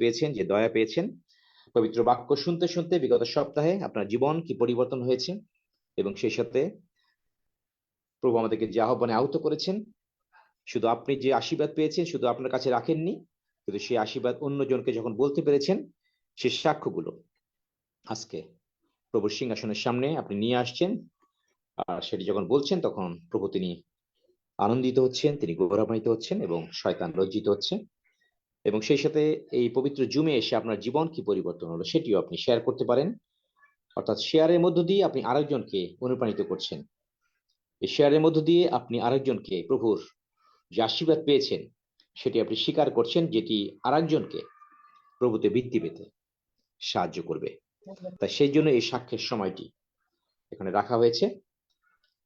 পেয়েছেন, যে দয়া পেয়েছেন। পবিত্র বাক্য শুনতে শুনতে বিগত সপ্তাহে আপনার জীবন কি পরিবর্তন হয়েছে, এবং সেই সাথে প্রভু আমাদেরকে যে আহ্বানে আহত করেছেন, শুধু আপনি যে আশীর্বাদ পেয়েছেন শুধু আপনার কাছে রাখেননি, কিন্তু সেই আশীর্বাদ অন্যজনকে যখন বলতে পেরেছেন, সে সাক্ষ্যগুলো আজকে প্রভুর সিংহাসনের সামনে আপনি নিয়ে আসছেন। আর সেটি যখন বলছেন তখন প্রভু তিনি আনন্দিত হচ্ছেন, তিনি গৌরবান্বিত হচ্ছেন, এবং শয়তান লজ্জিত হচ্ছে। এবং সেই সাথে এই পবিত্র জুমে এসে আপনার জীবন কি পরিবর্তন হলো সেটিও আপনি শেয়ার করতে পারেন। অর্থাৎ শেয়ারের মধ্য দিয়ে আপনি আরেকজনকে অনুপ্রাণিত করছেন। এই শেয়ারের মধ্য দিয়ে আপনি আরেকজনকে প্রভুর যে আশীর্বাদ পেয়েছেন সেটি আপনি স্বীকার করছেন, যেটি আরেকজনকে প্রভুতে বৃদ্ধি পেতে সাহায্য করবে। তাই সেই জন্য এই সাক্ষ্যের সময়টি এখানে রাখা হয়েছে।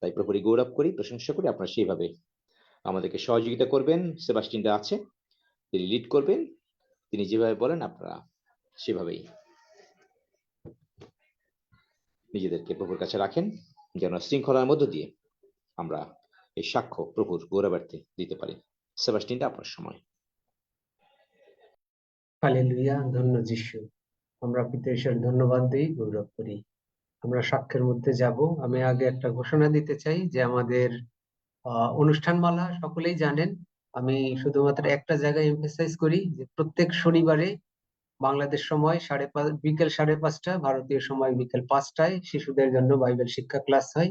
তাই প্রভুরই গৌরব করি, প্রশংসা করি। আপনারা সেইভাবে আমাদেরকে সহযোগিতা করবেন। সেবাস্টিনটা আছে, তিনি লিড করবেন, তিনি যেভাবে বলেন আপনারা সেভাবেই নিজেদেরকে প্রভুর কাছে রাখেন, যেন শৃঙ্খলার মধ্য দিয়ে আমরা এই সাক্ষ্য প্রভুর গৌরবার্থে দিতে পারি। সেবাস্টিনটা আপনার সময়। হালেলুয়া, ধন্য যিশু। আমরা পিতা ঈশ্বর ধন্যবাদ দিই, গৌরব করি। আমরা সাক্ষ্যের মধ্যে যাব। আমি আগে একটা ঘোষণা দিতে চাই যে আমাদের অনুষ্ঠানমালা সকলেই জানেন। আমি শুধুমাত্র একটা জায়গায় এমফেসাইজ করি যে প্রত্যেক শনিবারে বাংলাদেশ সময় বিকেল 5:30, ভারতীয় সময় বিকেল 5টায় শিশুদের জন্য বাইবেল শিক্ষা ক্লাস হয়।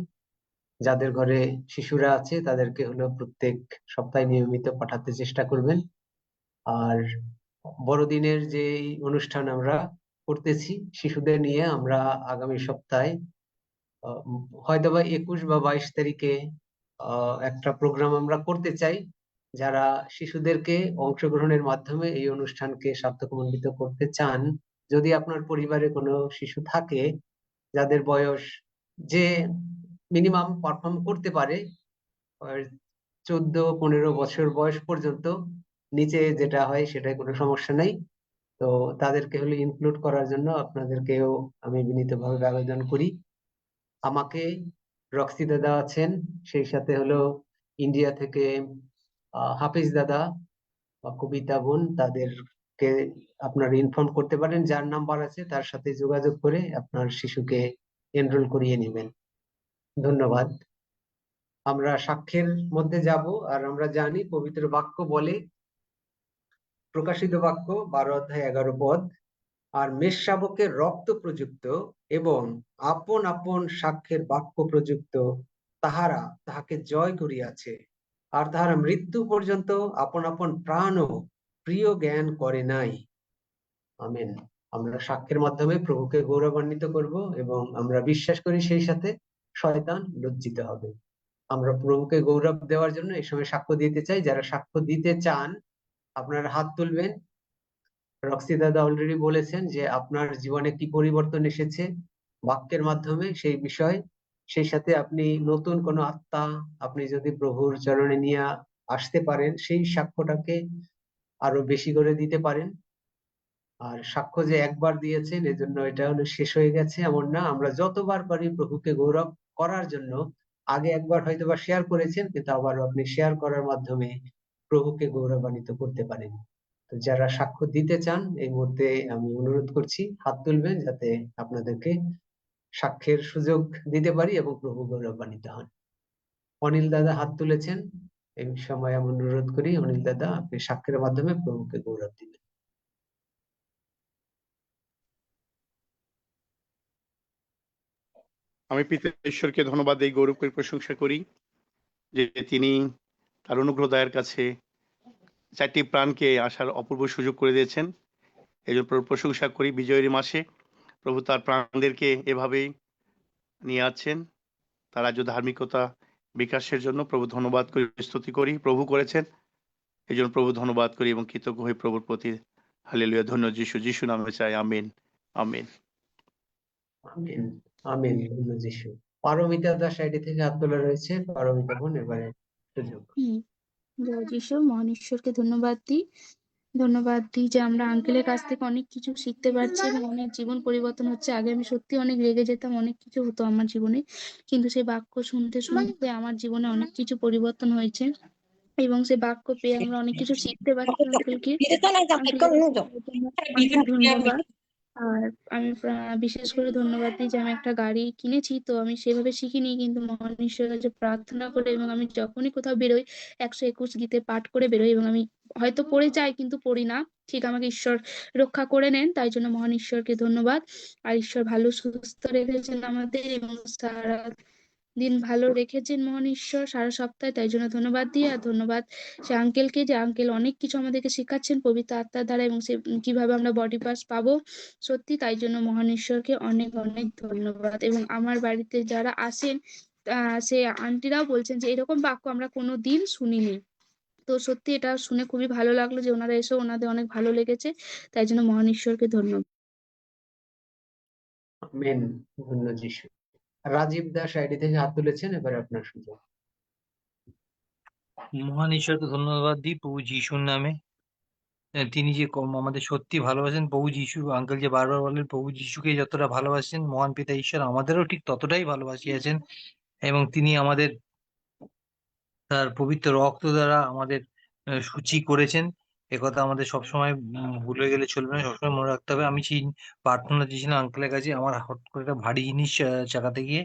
যাদের ঘরে শিশুরা আছে তাদেরকে হলো প্রত্যেক সপ্তাহে নিয়মিত পাঠাতে চেষ্টা করবেন। আর বড়দিনের যে অনুষ্ঠান আমরা করতেছি শিশুদের নিয়ে, আমরা আগামী সপ্তাহে হয়তো বা 21 বা 22 তারিখে একটা প্রোগ্রাম আমরা করতে চাই। যারা শিশুদেরকে অংশগ্রহণের মাধ্যমে এই অনুষ্ঠানকে সার্থকমণ্ডিত করতে চান, যদি আপনার পরিবারে কোনো শিশু থাকে যাদের বয়স যে মিনিমাম পারফর্ম করতে পারে 14-15 বছর বয়স পর্যন্ত, নিচে যেটা হয় সেটাই কোনো সমস্যা নাই। তো তাদেরকে হলে ইনক্লুড করার জন্য আপনাদেরকেও আমি বিনীতভাবে আবেদন করি। আমাকে রক্সি দাদা আছেন, সেই সাথে হলো ইন্ডিয়া থেকে হাফিজ দাদা বা কবিতা বোন, তাদেরকে আপনারা ইনফর্ম করতে পারেন। যার নাম্বার আছে তার সাথে যোগাযোগ করে আপনার শিশুকে এনরোল করিয়ে নেবেন। ধন্যবাদ। আমরা সাক্ষ্যের মধ্যে যাব। আর আমরা জানি পবিত্র বাক্য বলে, প্রকাশিত বাক্য 12 অধ্যায় 11 পদ, আর মেষশাবকের রক্ত প্রযুক্ত এবং আপন আপন সাক্ষ্যের বাক্য প্রযুক্ত তাহারা তাহাকে জয় করিয়াছে, আর তাহারা মৃত্যু পর্যন্ত আপন আপন প্রাণ ও প্রিয় জ্ঞান করে নাই। আমেন। আমরা সাক্ষ্যের মাধ্যমে প্রভুকে গৌরবান্বিত করব, এবং আমরা বিশ্বাস করি সেই সাথে শয়তান লজ্জিত হবে। আমরা প্রভুকে গৌরব দেওয়ার জন্য এই সময় সাক্ষ্য দিতে চাই। যারা সাক্ষ্য দিতে চান আপনারা হাত তুলবেন। রক্সি দাদা অলরেডি বলেছেন যে আপনার জীবনে কি পরিবর্তন এসেছে বাক্যের মাধ্যমে, সেই বিষয়। সেই সাথে আপনি নতুন কোনো আত্মা আপনি যদি প্রভুর চরণে নিয়ে আসতে পারেন, সেই সাক্ষ্যটাকে আরো বেশি করে দিতে পারেন। আর সাক্ষ্য যে একবার দিয়েছেন এজন্য এটা হলো শেষ হয়ে গেছে এমন না। আমরা যতবার পারি প্রভুকে গৌরব করার জন্য, আগে একবার হয়তোবা শেয়ার করেছেন, কিন্তু আবারও আপনি শেয়ার করার মাধ্যমে প্রভুকে গৌরবান্বিত করতে পারেন। তো যারা সাক্ষ্য দিতে চান এই মুহূর্তে আমি অনুরোধ করছি হাত তুলবেন, যাতে আপনাদেরকে সাক্ষ্যের সুযোগ দিতে পারি এবং প্রভু গৌরবান্বিত হন। অনিল দাদা হাত তুলেছেন, এই সময় আমি অনুরোধ করি অনিল দাদা আপনি সাক্ষ্যের মাধ্যমে প্রভুকে গৌরব দিবেন। আমি পিতা ঈশ্বরকে ধন্যবাদ দিই, গৌরব করে প্রশংসা করি যে তিনি তার অনুগ্রহ দয়ার কাছে 4টি প্রাণকে আসার অপূর্ব সুযোগ করে দিয়েছেন। এই জন্য প্রশংসা করি। বিজয়ের মাসে প্রভু তার প্রাণদেরকে এভাবেই নিয়ে আছেন তার রাজ্য ধার্মিকতা বিকাশের জন্য। প্রভু ধন্যবাদ করি, স্তুতি করি, প্রভু করেছেন এই জন্য প্রভু ধন্যবাদ করি এবং কৃতজ্ঞ হয়ে প্রভুর প্রতি। হালেলুয়া, ধন্য যিশু, যিশু নামে চাই, আমিন আমিন আমিন আমিন। ধন্য যিশু। পারমিতা দাস আইডি থেকে হাত তোলা রয়েছে। পারমিতা বোন, এবারে সুযোগ। জয় যিশু। মহান ঈশ্বরকে ধন্যবাদ দিই যে আমরা আঙ্কেলের কাছ থেকে অনেক কিছু শিখতে পারছি এবং অনেক জীবন পরিবর্তন হচ্ছে। আগে আমি সত্যি অনেক রেগে যেতাম, অনেক কিছু হতো আমার জীবনে, কিন্তু সেই বাক্য শুনতে শুনতে আমার জীবনে অনেক কিছু পরিবর্তন হয়েছে। এবং সে বাক্য পেয়ে আমরা অনেক কিছু শিখতে পারছি আঙ্কেলকে অনেক ধন্যবাদ। আর আমি বিশেষ করে ধন্যবাদ দিই যে আমি একটা গাড়ি কিনেছি, তো আমি সেভাবে শিখিনি, কিন্তু মহান ঈশ্বরের কাছে প্রার্থনা করে এবং আমি যখনই কোথাও বেরোই 121 গীতে পাঠ করে বেরোই, এবং আমি হয়তো পড়ে যাই কিন্তু পড়ি না, ঠিক আমাকে ঈশ্বর রক্ষা করে নেন, তাই জন্য মহান ঈশ্বরকে ধন্যবাদ। আর ঈশ্বর ভালো সুস্থ রেখেছেন আমাদের এবং সারা দিন ভালো রেখেছেন মহান ঈশ্বর সারা সপ্তাহে, তাই জন্য ধন্যবাদ দিই। আর ধন্যবাদ সে আঙ্কেলকে, যে আঙ্কেল অনেক কিছু আমাদেরকে শেখাচ্ছেন পবিত্র আত্মার দ্বারা, এবং সে কিভাবে আমরা বডি পাস পাবো সত্যি, তাই জন্য মহান ঈশ্বরকে অনেক অনেক ধন্যবাদ। এবং আমার বাড়িতে যারা আসেন সে আন্টিরাও বলছেন যে এরকম বাক্য আমরা কোনো দিন শুনিনি, তো সত্যি এটা শুনে খুবই ভালো লাগলো যে ওনারা এসে ওনাদের অনেক ভালো লেগেছে, তাই জন্য মহান ঈশ্বরকে ধন্যবাদ। আমেন। ধন্য যিশু। রাজীব দাস আইডি থেকে হাত তুলেছেন, এবার আপনার সুযোগ। মহান ঈশ্বরকে ধন্যবাদ দিই প্রভু যিশুর নামে। তিনি যে আমাদের সত্যি ভালোবাসেন, প্রভু যিশু আঙ্কেল যে বারবার বলেন প্রভু যিশুকে যতটা ভালোবাসেন মহান পিতা ঈশ্বর আমাদেরও ঠিক ততটাই ভালোবাসিয়েছেন, এবং তিনি আমাদের তার পবিত্র রক্ত দ্বারা আমাদের সূচি করেছেন। একথা আমাদের সবসময় ভুলে গেলে চলবে না, সবসময় মনে রাখতে হবে। আমি সেই প্রার্থনা দিয়েছিলাম আঙ্কেলের কাছে, আমার হট করে একটা ভারী জিনিস চাকাতে গিয়ে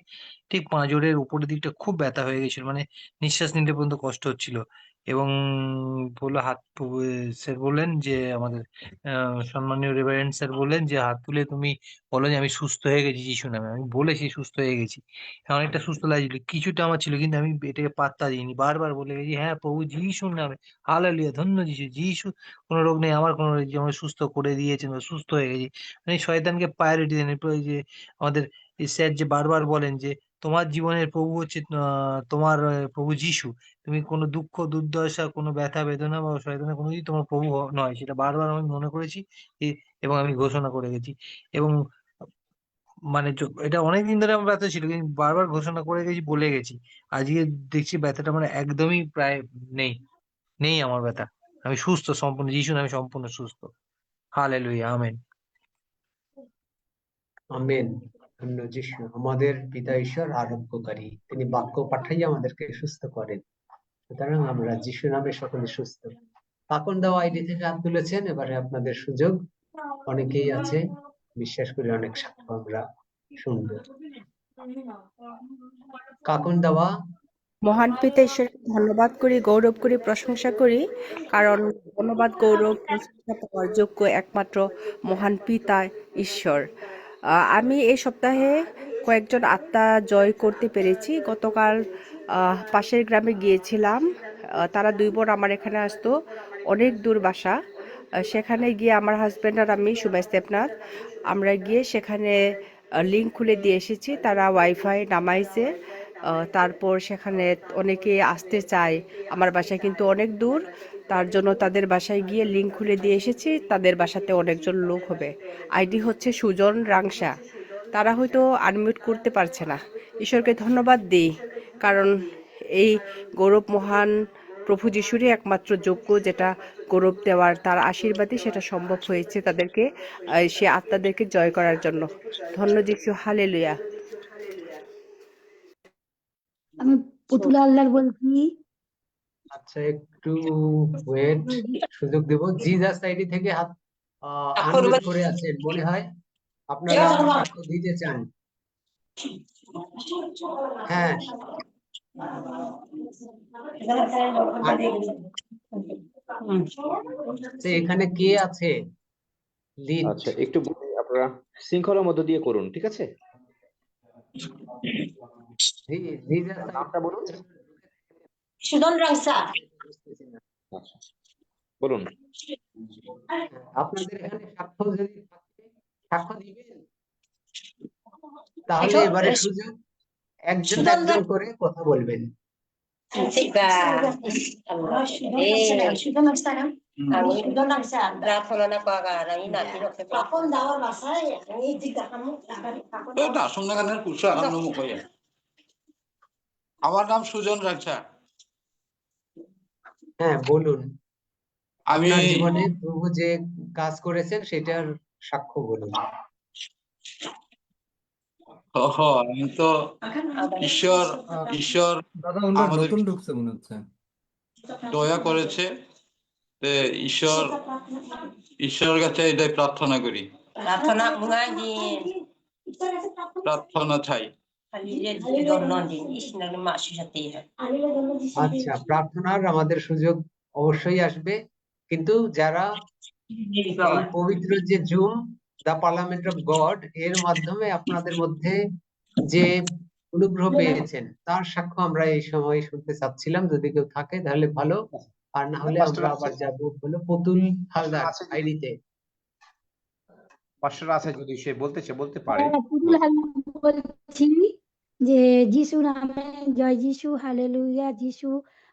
ঠিক পাঁজরের উপরের দিকটা খুব ব্যথা হয়ে গেছিল, মানে নিঃশ্বাস নিতে পর্যন্ত কষ্ট হচ্ছিল। এবং বললো হাত স্যার বললেন যে আমাদের সম্মানীয় রেভারেন্ড স্যার বললেন যে হাত তুলে তুমি বলো যে আমি সুস্থ হয়ে গেছি যিশু নামে। আমি বলেছি সুস্থ হয়ে গেছি, অনেকটা সুস্থ লাগছিল, কিছুটা আমার ছিল কিন্তু আমি এটাকে পাত্তা দিইনি, বারবার বলে গেছি হ্যাঁ প্রভু যিশুর নামে, হালেলুয়া, ধন্য যিশু, যিশু কোনো রোগ নেই, আমার কোনো রোগ নেই, আমার সুস্থ করে দিয়েছেন, সুস্থ হয়ে গেছি। মানে শয়তানকে প্রায়োরিটি দেন। এরপরে যে আমাদের স্যার যে বারবার বলেন যে তোমার জীবনের প্রভু হচ্ছে তোমার প্রভু যিশু, তুমি কোনো দুঃখ দুর্দশা কোনো ব্যথা বেদনা বা শয়তানের কোনো কিছু তোমার প্রভু নয়, সেটা বারবার আমি মনে করেছি এবং আমি ঘোষণা করে গেছি। এবং মানে এটা অনেকদিন ধরে আমার ব্যথা ছিল, কিন্তু বারবার ঘোষণা করে গেছি, বলে গেছি। আজকে দেখছি ব্যথাটা মানে একদমই প্রায় নেই, নেই আমার ব্যথা। আমি সুস্থ সম্পূর্ণ, যিশু আমি সম্পূর্ণ সুস্থ। Hallelujah, amen. আমেন। ধন্য যিশু। আমাদের পিতা ঈশ্বর আরোগ্যকারী, তিনি বাক্য পাঠাইয়া আমাদেরকে সুস্থ করেন, সুতরাং আমরা যিশু নামে সকলে সুস্থ। পাকন দাও আইডি থেকে হাত তুলেছেন, এবারে আপনাদের সুযোগ। অনেকেই আছে, বিশ্বাস করি অনেক সাক্ষ্য আমরা শুনবো। কাকুন দেওয়া। মহান পিতা ঈশ্বরকে ধন্যবাদ করি, গৌরব করি, প্রশংসা করি, কারণ ধন্যবাদ গৌরব প্রশংসা পাওয়ার যোগ্য একমাত্র মহান পিতা ঈশ্বর। আমি এই সপ্তাহে কয়েকজন আত্মা জয় করতে পেরেছি। গতকাল পাশের গ্রামে গিয়েছিলাম, তারা 2 বোন আমার এখানে আসতো, অনেক দূর বাসা। সেখানে গিয়ে আমার হাজব্যান্ড আর আমি সুমেশ দেবনাথ আমরা গিয়ে সেখানে লিঙ্ক খুলে দিয়ে এসেছি, তারা ওয়াইফাই নামাইছে। তারপর সেখানে অনেকে আসতে চায়, আমার বাসায় কিন্তু অনেক দূর, তার জন্য তাদের বাসায় গিয়ে লিঙ্ক খুলে দিয়ে এসেছি, তাদের বাসাতে অনেকজন লোক হবে। আইডি হচ্ছে সুজন রাংসা। তারা হয়তো আনমিউট করতে পারছে না। ঈশ্বরকে ধন্যবাদ দিই, কারণ এই গৌরব মহান প্রভু যিশুরই একমাত্র যোগ্য, যেটা গৌরব দেওয়ার, তার আশীর্বাদই সেটা সম্ভব হয়েছে তাদেরকে, সে আত্মাদেরকে জয় করার জন্য। ধন্য যিশু, হালেলুয়া। আমি পুতুলা আল্লাহর বলছি। আচ্ছা, একটু ওয়েট, সুযোগ দেব। জিজাস আইডি থেকে হাত আনমিউট করে আছেন মনে হয়, আপনারা সাক্ষ্য দিতে চান? হ্যাঁ, এখানে কে আছে লিড? আচ্ছা, একটু বলি, আপনারা শৃঙ্খলার মধ্য দিয়ে করুন, ঠিক আছে? নামটা বলুন। সুজন রাংসা। আচ্ছা, বলুন। আপনাদের এখানে সাক্ষ্য যদি থাকে, সাক্ষ্য দিবেন? তাহলে এবারে সুযোগ, একজন একজন করে কথা বলবেন। আমার নাম সুজন রাংসা। হ্যাঁ, বলুন। আমি আপনার জীবনে প্রভু যে কাজ করেছেন সেটার সাক্ষ্য বলুন। আমি তো ঈশ্বর দাদা ওনার আমাদের নতুন ঢুকছে মনে হচ্ছে। দয়া করেছে, তে ঈশ্বরের কাছে এটাই প্রার্থনা করি, প্রার্থনা মুগাজি প্রার্থনা চাই। আচ্ছা, প্রার্থনার আমাদের সুযোগ অবশ্যই আসবে, কিন্তু যারা এই পবিত্র যে Zoom the parliament of God এর মাধ্যমে আপনাদের মধ্যে যে অনুগ্রহ পেয়েছেন তার সাক্ষ্য আমরা এই সময় শুনতে চাচ্ছিলাম। যদি কেউ থাকে তাহলে ভালো, আর না হলে পাস্টর আমরা আছে? আবার যাবো হলো পুতুল হালদার আছে যদি- আইডিতে। পাস্টর আছে, যদি সে বলতে পারে। পুতুল হালদার বলছি যে যিশু নামে জয় যিশু, হালেলুয়া। যিশু,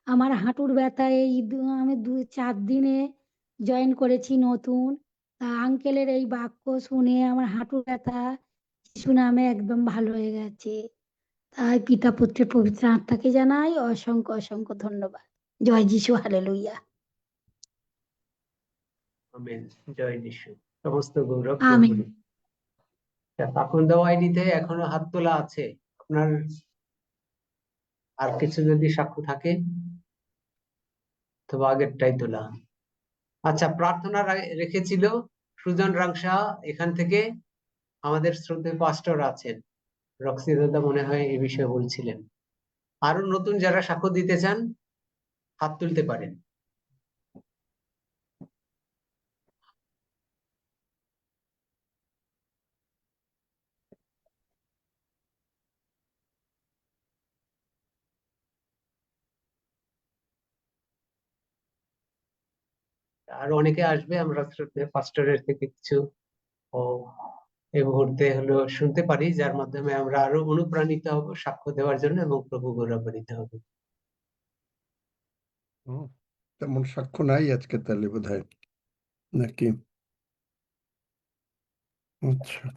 আমার হাঁটুর ব্যথা আমি 4 দিনে জয়েন করেছি নতুন। তা আঙ্কেলের এই বাক্য শুনে আমার হাঁটুর ব্যথা যিশু নামে একদম ভালো হয়ে গেছে। তাই পিতা পুত্রের পবিত্র আত্মাকে জানাই অসংখ্য অসংখ্য ধন্যবাদ। জয় যিশু, হালেলুয়া। আমেন। জয় যিশু। সমস্ত গৌরব আমেন। প্রভুর। তখন দেওয়া আইডিতে এখনো হাত তোলা আছে আপনার, আর কিছু যদি সাক্ষ্য থাকে তবে আগেরটাই তোলা। আচ্ছা, প্রার্থনা রেখেছিল সুজন রাংসা, এখান থেকে আমাদের শ্রদ্ধেয় পাস্টর আছেন, রক্সি দাদা মনে হয় এই বিষয়ে বলছিলেন। আরো নতুন যারা সাক্ষ্য দিতে চান হাত তুলতে পারেন। আর অনেকে আসবে, আমরা শ্রদ্ধেয় পাস্টরের থেকে কিছু ও এই মুহূর্তে হলো শুনতে পারি, যার মাধ্যমে আমরা আরো অনুপ্রাণিত হব সাক্ষ্য দেওয়ার জন্য এবং প্রভু গৌরবান্বিত হবে। তেমন সাক্ষ্য নাই আজকে তাহলে বোধহয়, নাকি? আচ্ছা,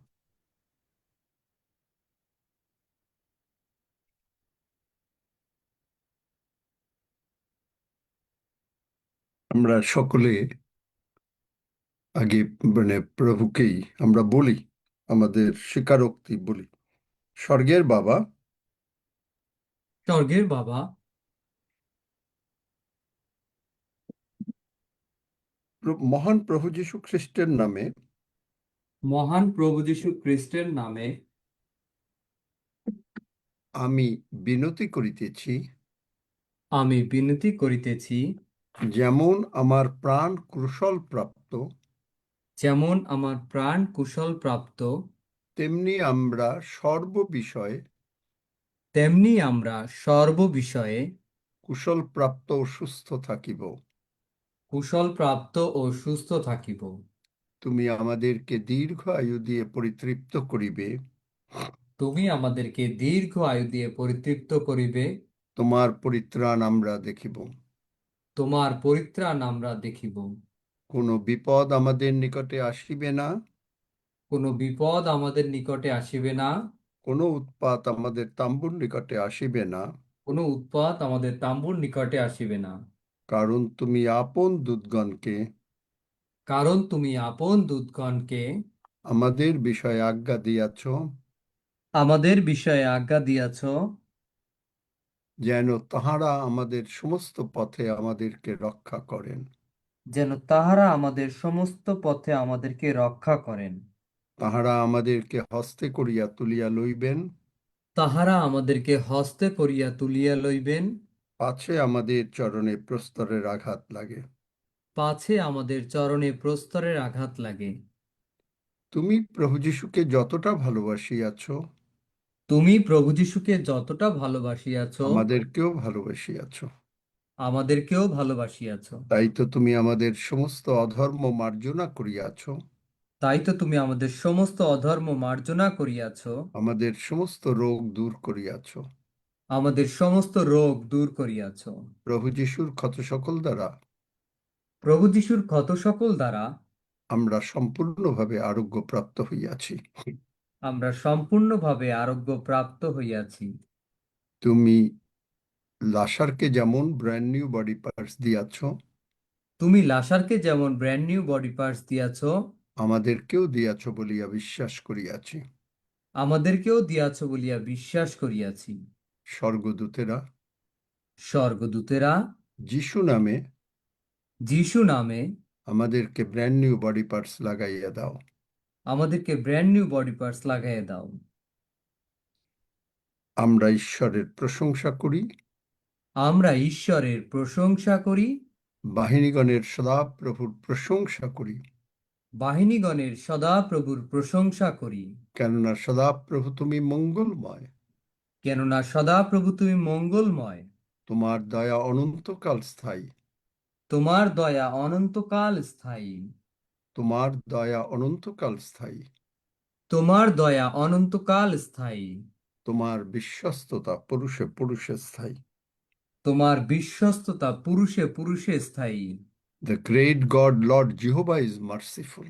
আমরা সকলে আগে প্রভুকেই আমরা বলি, আমাদের স্বীকারোক্তি বলি। স্বর্গের বাবা, স্বর্গের বাবা, মহান প্রভু যীশু খ্রিস্টের নামে মহান প্রভু যীশু খ্রিস্টের নামে আমি বিনতি করিতেছি, আমি বিনতি করিতেছি, যেমন আমার প্রাণ কুশল প্রাপ্ত, যেমন আমার প্রাণ কুশল প্রাপ্ত, তেমনি আমরা সর্ববিষয়ে তেমনি আমরা সর্ববিষয়ে কুশল প্রাপ্ত ও সুস্থ থাকিব। কুশল প্রাপ্ত ও সুস্থ থাকিব। তুমি আমাদেরকে দীর্ঘ আয়ু দিয়ে পরিতৃপ্ত করিবে, তুমি আমাদেরকে দীর্ঘ আয়ু দিয়ে পরিতৃপ্ত করিবে। তোমার পরিত্রাণ আমরা দেখিব। তোমার পরিত্রাণ আমরা দেখিব। কোনো বিপদ আমাদের নিকটে আসিবে না, কোনো বিপদ আমাদের নিকটে আসিবে না, কোনো উৎপাত আমাদের তাম্বুর নিকটে আসিবে না, কোনো উৎপাত আমাদের তাম্বুর নিকটে আসিবে না। কারণ তুমি আপন দূতগণকে কারণ তুমি আপন দূতগণকে আমাদের বিষয়ে আজ্ঞা দিয়াছ, আমাদের বিষয়ে আজ্ঞা দিয়াছ, যেন তাহারা আমাদের সমস্ত পথে আমাদেরকে রক্ষা করেন। যেন তাহারা আমাদের সমস্ত পথে আমাদেরকে রক্ষা করেন। তাহারা আমাদেরকে হস্তে করিয়া তুলিয়া লইবেন, তাহারা আমাদেরকে হস্তে করিয়া তুলিয়া লইবেন, পাছে আমাদের চরণে প্রস্তরের আঘাত লাগে। পাছে আমাদের চরণে প্রস্তরের আঘাত লাগে। তুমি প্রভু যীশুকে যতটা ভালোবাসিয়াছ, তুমি প্রভু যীশুকে যতটা ভালোবাসিয়াছ, আমাদেরকেও ভালোবাসিয়াছ। আমাদেরকেও ভালোবাসিয়াছ। তাই তো তুমি আমাদের সমস্ত অধর্ম মার্জনা করিয়াছ, তাই তো তুমি আমাদের সমস্ত অধর্ম মার্জনা করিয়াছ, আমাদের সমস্ত রোগ দূর করিয়াছ। আমাদের সমস্ত রোগ দূর করিয়াছ। প্রভু যীশুর ক্ষত সকল দ্বারা প্রভু যীশুর ক্ষত সকল দ্বারা আমরা সম্পূর্ণভাবে আরোগ্য প্রাপ্ত হইয়াছি। আমরা সম্পূর্ণভাবে আরোগ্য প্রাপ্ত হইয়াছি। তুমি লাসারকে যেমন ব্র্যান্ড নিউ বডি পার্টস দিয়াছ, তুমি লাসারকে যেমন ব্র্যান্ড নিউ বডি পার্টস দিয়াছ, আমাদেরকেও দিয়াছ বলিয়া বিশ্বাস করিয়াছি। আমাদেরকেও দিয়াছ বলিয়া বিশ্বাস করিয়াছি। স্বর্গদূতেরা স্বর্গদূতেরা যিশু নামে যিশু নামে আমাদেরকে ব্র্যান্ড নিউ বডি পার্টস লাগাইয়া দাও। আমাদেরকে ব্র্যান্ড নিউ বডি পার্টস লাগাইয়ে দাও। আমরা ঈশ্বরের প্রশংসা করি, আমরা ঈশ্বরের প্রশংসা করি, বাহিনীগণের সদাপ্রভুর প্রশংসা করি, বাহিনীগণের সদাপ্রভুর প্রশংসা করি, কেননা সদাপ্রভু তুমি মঙ্গলময়, কেননা সদাপ্রভু তুমি মঙ্গলময়, তোমার দয়া অনন্তকাল স্থায়ী, তোমার দয়া অনন্তকাল স্থায়ী, তোমার দয়া অনন্তকাল স্থায়ী, তোমার দয়া অনন্তকাল স্থায়ী, তোমার বিশ্বস্ততা পুরুষে পুরুষে স্থায়ী। তোমার বিশ্বস্ততা পুরুষে পুরুষে স্থায়ী। The great God Lord Jehovah is merciful.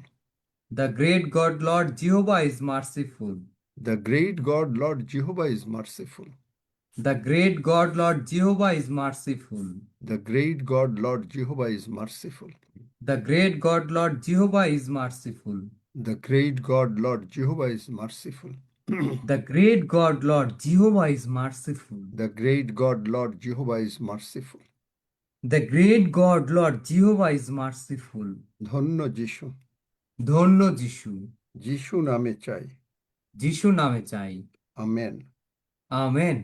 The great God Lord Jehovah is merciful. The great God Lord Jehovah is merciful. The great God Lord Jehovah is merciful. The great God Lord Jehovah is merciful. The great God Lord Jehovah is merciful. The great God Lord Jehovah is merciful. The great God Lord Jehovah is merciful. The great God Lord Jehovah is merciful. The great God Lord Jehovah is merciful. ধন্য যিশু, ধন্য যিশু, যিশু নামে চাই। যিশু নামে চাই। আমেন। আমেন।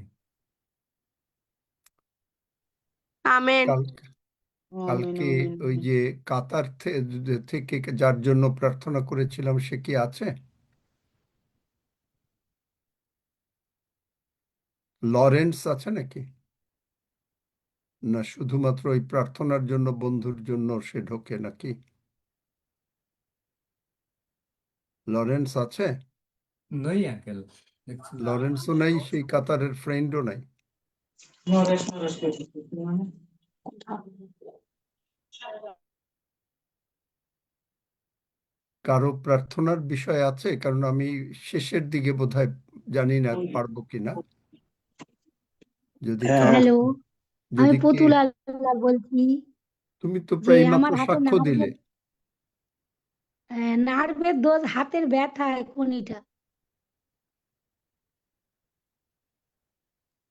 আমেন। কালকে ওই যে কাতার থেকে যার জন্য প্রার্থনা করেছিলাম সে কি আছে? লরেন্স আছে নাকি? না শুধুমাত্র ওই প্রার্থনার জন্য বন্ধুর জন্য সে ঢোকে নাকি? লরেন্স আছে? নই আঙ্কেল। লরেন্সও নাই, সেই কাতারের ফ্রেন্ডও নাই। কারো প্রার্থনার বিষয় আছে? কারণ আমি শেষের দিকে বোধহয় জানি না পারবো কিনা। যদি কারো হ্যালো, আমি যদি পুতুল আল্লাহ বলছি তুমি তো যে প্রায় আমার মাত্র হাতে সাক্ষ্য দিলে। নার্ভের দোষ, হাতের ব্যথা কোনিটা।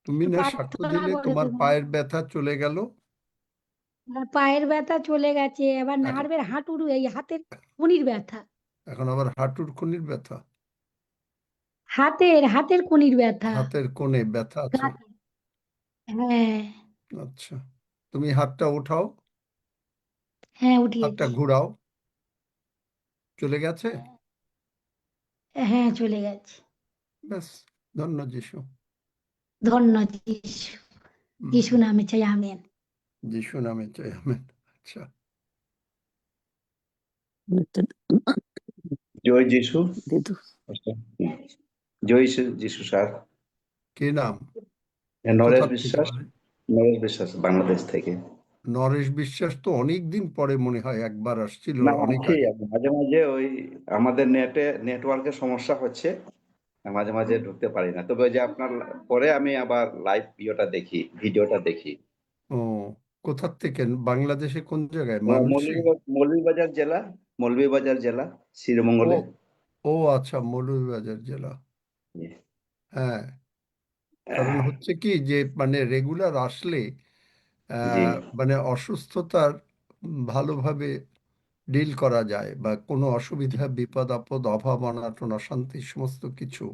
তুমি না সাক্ষ্য প্রার্থনা দিলে করে তোমার দেবেন। পায়ের ব্যথা চলে গেল। পায়ের ব্যথা চলে গেছে, এবার এখন নার্ভের হাঁটুর এই হাতের কনির ব্যথা। এখন আবার হাঁটুর কোণের ব্যথা, হাতের কনির ব্যথা। হাতের কোণে ব্যথা আছে। হ্যাঁ আচ্ছা, তুমি হাতটা উঠাও, হ্যাঁ হাতটা উঠিয়েছি। ঘুরাও। চলে গেছে? হ্যাঁ চলে গেছে। ব্যাস, ধন্য যিশু। ধন্য যিশু। হুম, যিশু নামে চাই আমেন। যিশু নামে চাই আমেন। আচ্ছা, জয় যিশু। জয় যিশু স্যার। কি নাম? নরেশ কোথা থেকে বিশ্বাস। বলে? নরেশ বিশ্বাস, বাংলাদেশ থেকে। নরেশ বিশ্বাস তো অনেকদিন পরে মনে হয় একবার আসছিল, না অনেক আছি, আগে। মাঝে মাঝে ওই আমাদের নেটওয়ার্কের সমস্যা হচ্ছে, মাঝে মাঝে ঢুকতে পারি না। তবে ওই যে আপনার পরে আমি আবার লাইভ ভিডিওটা দেখি। ও, কোথা থেকে? বাংলাদেশে কোন জায়গায়? ময়মনসিংহ? মৌলভীবাজার জেলা ও শ্রীমঙ্গলে। ও আচ্ছা, মৌলভীবাজার জেলা। হ্যাঁ, কারণ হচ্ছে কি যে মানে রেগুলার আসলে জি মানে অসুস্থতার ভালোভাবে ডিল করা যায়, বা কোনো অসুবিধা বিপদ আপদ অভাব অনাটন অশান্তি সমস্ত কিছু,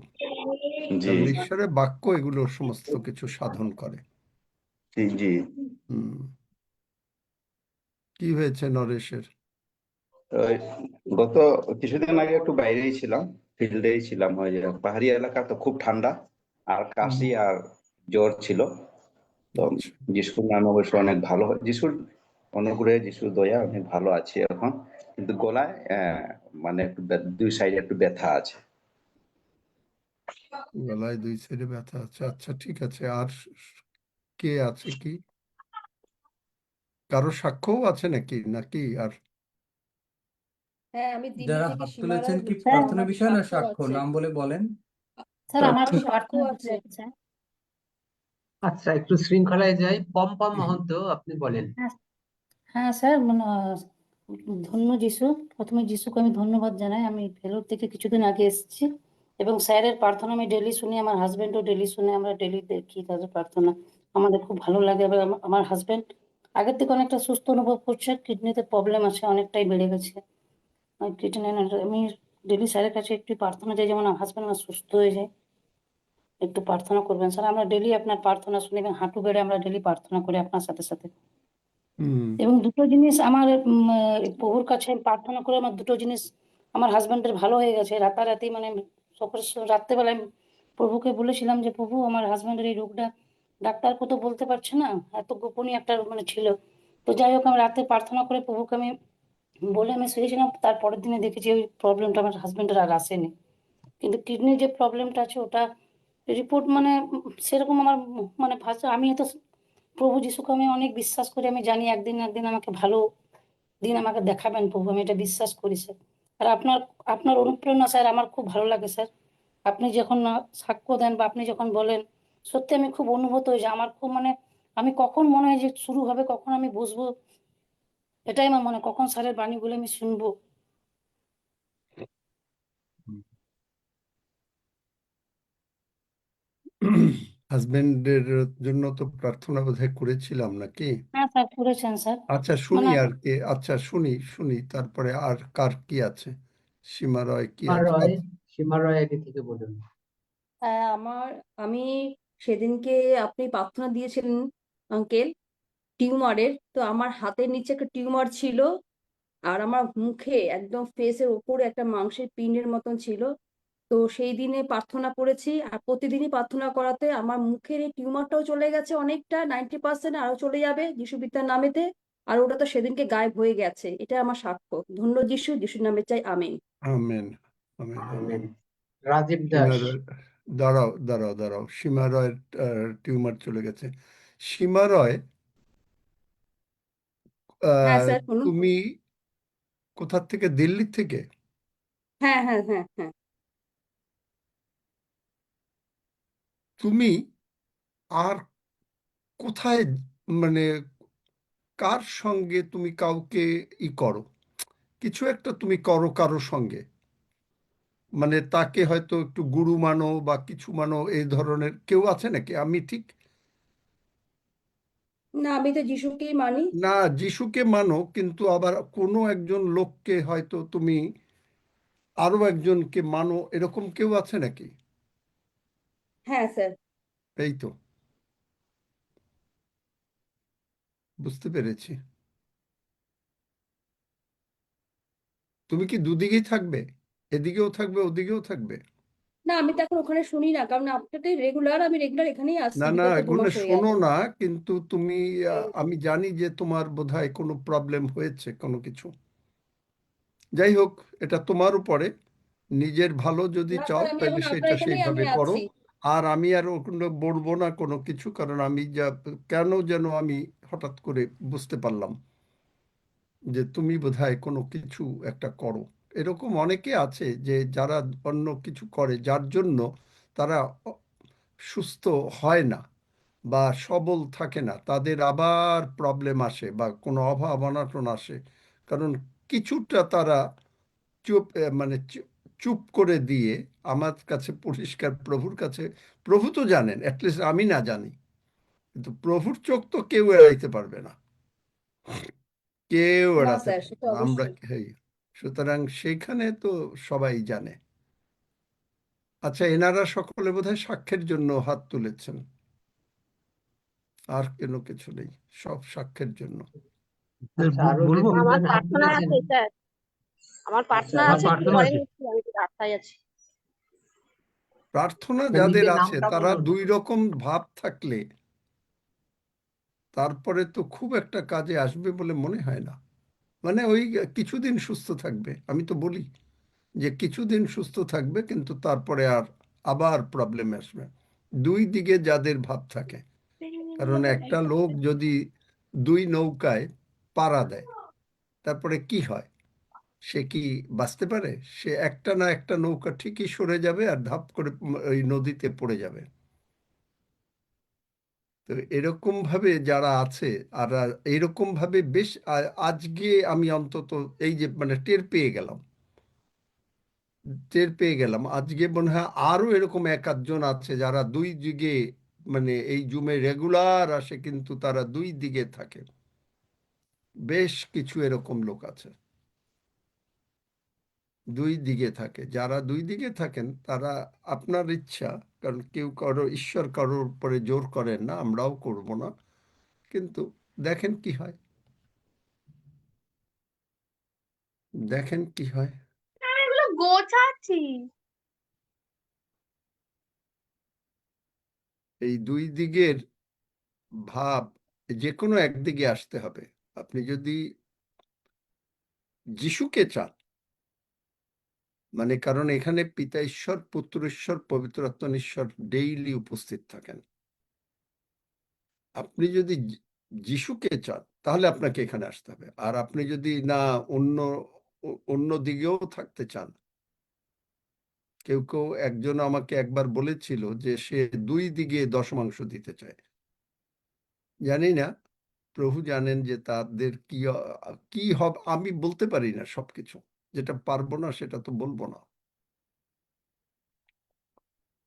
জি কারণ ঈশ্বরের বাক্য এগুলো সমস্ত কিছু সাধন করে। জি জি। হুম, কি হয়েছে নরেশের? ওই গত কিছুদিন আগে একটু বাইরেই ছিলাম, ফিল্ডেই ছিলাম। ওই যে পাহাড়ি এলাকা তো খুব ঠান্ডা, আর কাশি আর জ্বর ছিল। তো আচ্ছা, যিশুর নামে অবশ্য অনেক ভালো, যিশুর অনুগ্রহে যিশুর দয়া অনেক ভালো আছি এখন, কিন্তু গলায় মানে একটু দুই সাইডে একটু ব্যথা আছে। গলায় দুই সাইডে ব্যথা আছে। আচ্ছা ঠিক আছে। আর কে আছে কি? কারো সাক্ষ্যও আছে নাকি নাকি আর? হ্যাঁ, আমি দিল্লি যারা থেকে হাত সীমা তুলেছেন রায় কি বলছি, প্রার্থনা আমার বিষয় না সাক্ষ্য সাক্ষ্য? আছে। নাম বলে বলেন। স্যার আমার আমার সাক্ষ্য প্রার্থনা আছে। আছে। আচ্ছা, একটু শৃঙ্খলায় যাই। পম্পম মহন্ত, আপনি বলেন। হ্যাঁ স্যার, মানে ধন্য যিশু। প্রথমে যিশুকে আমি ধন্যবাদ জানাই। আমি ভেলোর থেকে কিছুদিন আগে এসেছি এবং স্যারের প্রার্থনা আমি ডেলি শুনি, আমার হাজবেন্ডও ডেলি শুনে, আমরা ডেলি দেখি তাদের প্রার্থনা। আমাদের খুব ভালো লাগে এবং আমার হাজবেন্ড আগের থেকে অনেকটা সুস্থ অনুভব করছে, কিডনিতে প্রবলেম আছে, অনেকটাই বেড়ে গেছে। কিডনি আমি ডেলি স্যারের কাছে একটু প্রার্থনা চাই, যেমন আমার হাজবেন্ড আমার সুস্থ হয়ে যায়। একটু প্রার্থনা করবেন স্যার, আমরা ডেলি আপনার প্রার্থনা শুনি এবং হাঁটু বেড়ে আমরা ডেলি প্রার্থনা করি আপনার সাথে সাথে। হুম এবং দুটো জিনিস আমার প্রভুর কাছে আমি প্রার্থনা করে আমার দুটো জিনিস আমার হাজবেন্ডের ভালো হয়ে গেছে রাতারাতি। মানে সকাল রাত্রেবেলায় আমি প্রভুকে বলেছিলাম যে প্রভু আমার হাজবেন্ডের এই রোগটা ডাক্তারকে তো বলতে পারছে না, এত গোপনীয় একটা মানে ছিল। তো যাই হোক আমি রাতে প্রার্থনা করে প্রভুকে আমি বলে আমি শুয়েছিলাম, তার পরের দিনে দেখেছি ওই প্রবলেমটা আমার হাজবেন্ডের আর আসেনি। কিন্তু কিডনির যে প্রবলেমটা আছে ওটা রিপোর্ট মানে সেরকম আমার মানে ভাষা, আমি তো প্রভু যিশুকে আমি অনেক বিশ্বাস করি, আমি জানি একদিন না একদিন আমাকে ভালো দিন আমাকে দেখাবেন প্রভু, আমি এটা বিশ্বাস করি স্যার। আর আপনার আপনার অনুপ্রেরণা স্যার আমার খুব ভালো লাগে স্যার। আপনি যখন সাক্ষ্য দেন বা আপনি যখন বলেন, সত্যি আমি খুব অনুভূত হয়ে যাই। আমার খুব মানে আমি কখন মনে হয় যে শুরু হবে, কখন আমি বসবো, এটাই আমার মনে হয়, কখন স্যারের বাণীগুলো আমি শুনবো। হাজবেন্ডের জন্য তো প্রার্থনা বোধহয় করেছিলাম নাকি? হ্যাঁ স্যার করেছেন স্যার। আচ্ছা শুনি মানে আর কে, আচ্ছা শুনি তারপরে আর কার কি আছে? সীমা রয় কি সীমা আছে? রয়, সীমা রয় আগে থেকে বলুন। হ্যাঁ, আমি সেদিনকে আপনি প্রার্থনা দিয়েছিলেন আঙ্কেল টিউমারের, তো আমার হাতের নিচে একটা টিউমার ছিল আর আমার মুখে একদম ফেসের ওপরে একটা মাংসের পিন্ডের মতন ছিল। তো সেই দিনে প্রার্থনা করেছি আর প্রতিদিনই প্রার্থনা করাতে আমার মুখের এই টিউমারটাও চলে গেছে অনেকটা, 90% আরো চলে যাবে যিশু বিদ্যার নামেতে। আর ওটা তো সেদিনকে গায়েব হয়ে গেছে, এটা আমার সাক্ষ্য। ধন্য যিশু, যিশুর নামে চাই, আমিন। Amen amen amen. Amen. Rajib Sima Das. Roy, দাঁড়াও, সীমা রয়ের টিউমার চলে গেছে। সীমা রয়, হ্যাঁ আহ, স্যার বলুন। তুমি কোথা থেকে? দিল্লি থেকে? হ্যাঁ হ্যাঁ হ্যাঁ হ্যাঁ। তুমি আর কোথায়, মানে কার সঙ্গে তুমি কাউকে করো, কিছু একটা তুমি করো কারো সঙ্গে, মানে তাকে হয়তো একটু গুরু মানো বা কিছু মানো, এই ধরনের কেউ আছে নাকি? আমি ঠিক না, আমি তো যিশুকেই মানি। না, যিশুকে মানো কিন্তু আবার কোনো একজন লোককে হয়তো তুমি আরো একজনকে মানো, এরকম কেউ আছে নাকি? হ্যাঁ স্যার। এই তো বুঝতে পেরেছি। তুমি কি দুদিকেই থাকবে? এদিকেও থাকবে, ওদিকেও থাকবে? না, আমি তো এখন ওখানে শুনি না, কারণ আপনাদের আমি রেগুলার এখানেই আসছি না না, বিগত 2 এগুলো মাস হয়ে শোনো গেল। না, কিন্তু তুমি আমি জানি যে তোমার বোধহয় কোনো প্রবলেম হয়েছে কোনো কিছু। যাই হোক, এটা তোমার উপরে, নিজের ভালো যদি না চাও স্যার, আমি তাহলে এখন আপনার সেটা এখানেই আমি সেইভাবে করো। আছি। আর আমি আর ওখানে বলবো না কোনো কিছু, কারণ আমি যা কেন যেন আমি হঠাৎ করে বুঝতে পারলাম যে তুমি বোধহয় কোনো কিছু একটা করো। এরকম অনেকে আছে যে যারা অন্য কিছু করে, যার জন্য তারা সুস্থ হয় না বা সবল থাকে না, তাদের আবার প্রবলেম আসে বা কোনো অভাব অনটন আসে। কারণ কিছুটা তারা মানে চুপ করে দিয়ে আমার কাছে পরিষ্কার, প্রভুর কাছে, প্রভু তো জানেন, অ্যাটলিস্ট আমি না জানি, কিন্তু প্রভুর চোখ তো কেউ এড়াইতে পারবে না, কেউ না এড়াতে স্যার, পারবে সেটা না, আমরা অবশ্যই। সুতরাং সেইখানে তো সবাই জানে। আচ্ছা, এনারা সকলে বোধহয় সাক্ষ্যের জন্য হাত তুলেছেন, আর কেন কিছু নেই, সব সাক্ষ্যের জন্য। আচ্ছা, আরো যে বলবো? আমার তিনজন হাত প্রার্থনা তুলেছেন। আছে স্যার, আমার আচ্ছা, প্রার্থনা আমার আছে, একটু প্রার্থনা পরে আছে। নিচ্ছি, আমি একটু রাস্তায় আছি। প্রার্থনা আচ্ছা, যাদের নিজের আছে নামটা তারা বলুন। দুই রকম ভাব থাকলে তারপরে তো খুব একটা কাজে আসবে বলে মনে হয় না। মানে ওই কিছুদিন সুস্থ থাকবে, আমি তো বলি যে কিছুদিন সুস্থ থাকবে, কিন্তু তারপরে আবার প্রবলেম আসবে। দুই দিকে যাদের ভাব থাকে, কারণ একটা লোক যদি দুই নৌকায় পাড়া দেয় তারপরে কি হয়? সে কি বাঁচতে পারে? সে একটা না একটা নৌকা ঠিকই সরে যাবে আর ধাপ করে ওই নদীতে পড়ে যাবে। তো এরকম ভাবে যারা আছে, আর এইরকম ভাবে বেশ আজকে আমি অন্তত এই যে মানে টের পেয়ে গেলাম আজকে মনে হয় আরো এরকম এক আধজন আছে যারা দুই দিকে, মানে এই জুমে রেগুলার আসে কিন্তু তারা দুই দিকে থাকে। বেশ কিছু এরকম লোক আছে দুই দিকে থাকে। যারা দুই দিকে থাকেন তারা আপনার ইচ্ছা, কারণ কেউ ঈশ্বর কারোর উপরে জোর করেন না, আমরাও করব না, কিন্তু দেখেন কি হয়, দেখেন কি হয়। এগুলো গোছাচ্ছি। এই দুই দিকের ভাব যে কোনো একদিকে আসতে হবে। আপনি যদি যিশুকে চান, মানে কারণ এখানে পিতা ঈশ্বর, পুত্র ঈশ্বর, পবিত্র আত্মা ঈশ্বর ডেইলি উপস্থিত থাকেন। আপনি যদি যিশুকে চান তাহলে আপনাকে এখানে আসতে হবে। আর আপনি যদি না অন্য দিকেও থাকতে চান, কেউ কেউ একজন আমাকে একবার বলেছিল যে সে দুই দিকে দশমাংশ দিতে চায়। জানি না, প্রভু জানেন যে তাদের কি হবে। আমি বলতে পারি না সবকিছু, যেটা পারবো না সেটা তো বলবো না।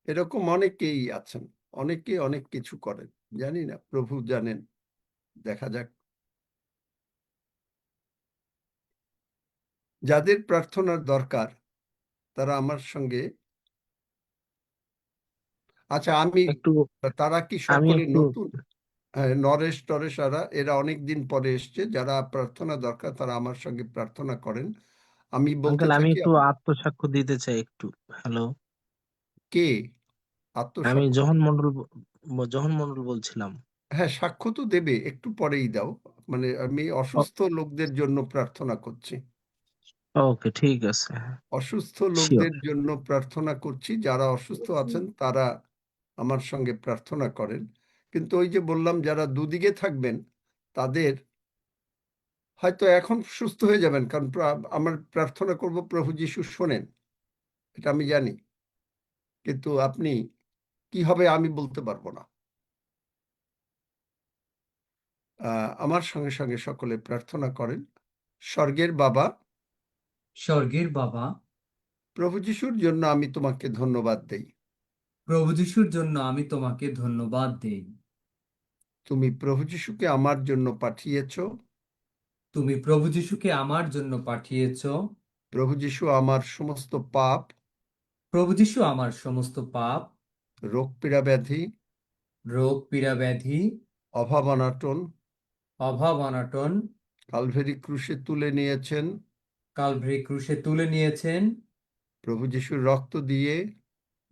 এরকম অনেকেই আছেন, অনেকে অনেক কিছু করেন, জানি না, প্রভু জানেন, দেখা যাক। যাদের প্রার্থনার দরকার তারা আমার সঙ্গে, আচ্ছা আমি একটু তারা কি আমি সকলে একটু নতুন? হ্যাঁ, নরেশ টরেশ এরা অনেক দিন পরে এসছে। যারা প্রার্থনা দরকার তারা আমার সঙ্গে প্রার্থনা করেন। আমি বলতে আঙ্কেল আমি থাকি একটু আত্মসাক্ষ্য দিতে চাই একটু। হ্যালো, কে আমি আত্মসাক্ষ্য? জহন মন্ডল বলছিলাম। হ্যাঁ, সাক্ষ্য তো দেবে, একটু পরেই দাও। মানে আমি অসুস্থ লোকদের জন্য প্রার্থনা করছি, ওকে, ঠিক আছে, অসুস্থ শিওর। লোকদের জন্য প্রার্থনা করছি। যারা অসুস্থ আছেন তারা আমার সঙ্গে প্রার্থনা করেন। কিন্তু ওই যে বললাম, যারা দুদিকে থাকবেন তাদের হয়তো এখন সুস্থ হয়ে যাবেন, কারণ আমার প্রার্থনা করব প্রভু যিশু শোনেন, এটা আমি জানি। কিন্তু আপনি কি হবে আমি বলতে পারবো না। আমার সঙ্গে সঙ্গে সকলে প্রার্থনা করেন। স্বর্গের বাবা, স্বর্গের বাবা, প্রভু যিশুর জন্য আমি তোমাকে ধন্যবাদ দেই। প্রভু যিশুর জন্য আমি তোমাকে ধন্যবাদ দেই। তুমি প্রভু যিশুকে আমার জন্য পাঠিয়েছো। তুমি প্রভু যিশুকে আমার জন্য পাঠিয়েছ। প্রভু যিশু আমার সমস্ত পাপ, প্রভু যিশু আমার সমস্ত পাপ, রোগ পীড়া ব্যাধি, রোগ পীড়া ব্যাধি, অভাব অনাটন অভাব অনাটন কালভেরি ক্রুশে তুলে নিয়েছেন। কালভারি ক্রুশে তুলে নিয়েছেন। প্রভু যিশুর রক্ত দিয়ে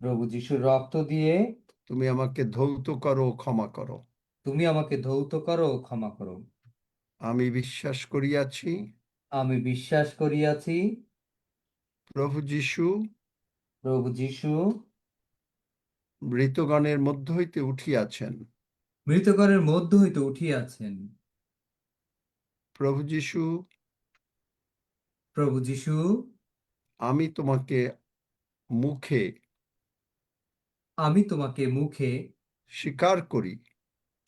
প্রভু যিশুর রক্ত দিয়ে তুমি আমাকে ধৌত করো, ক্ষমা করো। তুমি আমাকে ধৌত করো, ক্ষমা করো। আমি বিশ্বাস করিয়াছি আমি বিশ্বাস করিয়াছি প্রভু যিশু প্রভু যিশু মৃতগণের মধ্য হইতে উঠিয়াছেন। মৃতগণের মধ্য হইতে উঠিয়াছেন। প্রভু যিশু, প্রভু যিশু, আমি তোমাকে মুখে আমি তোমাকে মুখে স্বীকার করি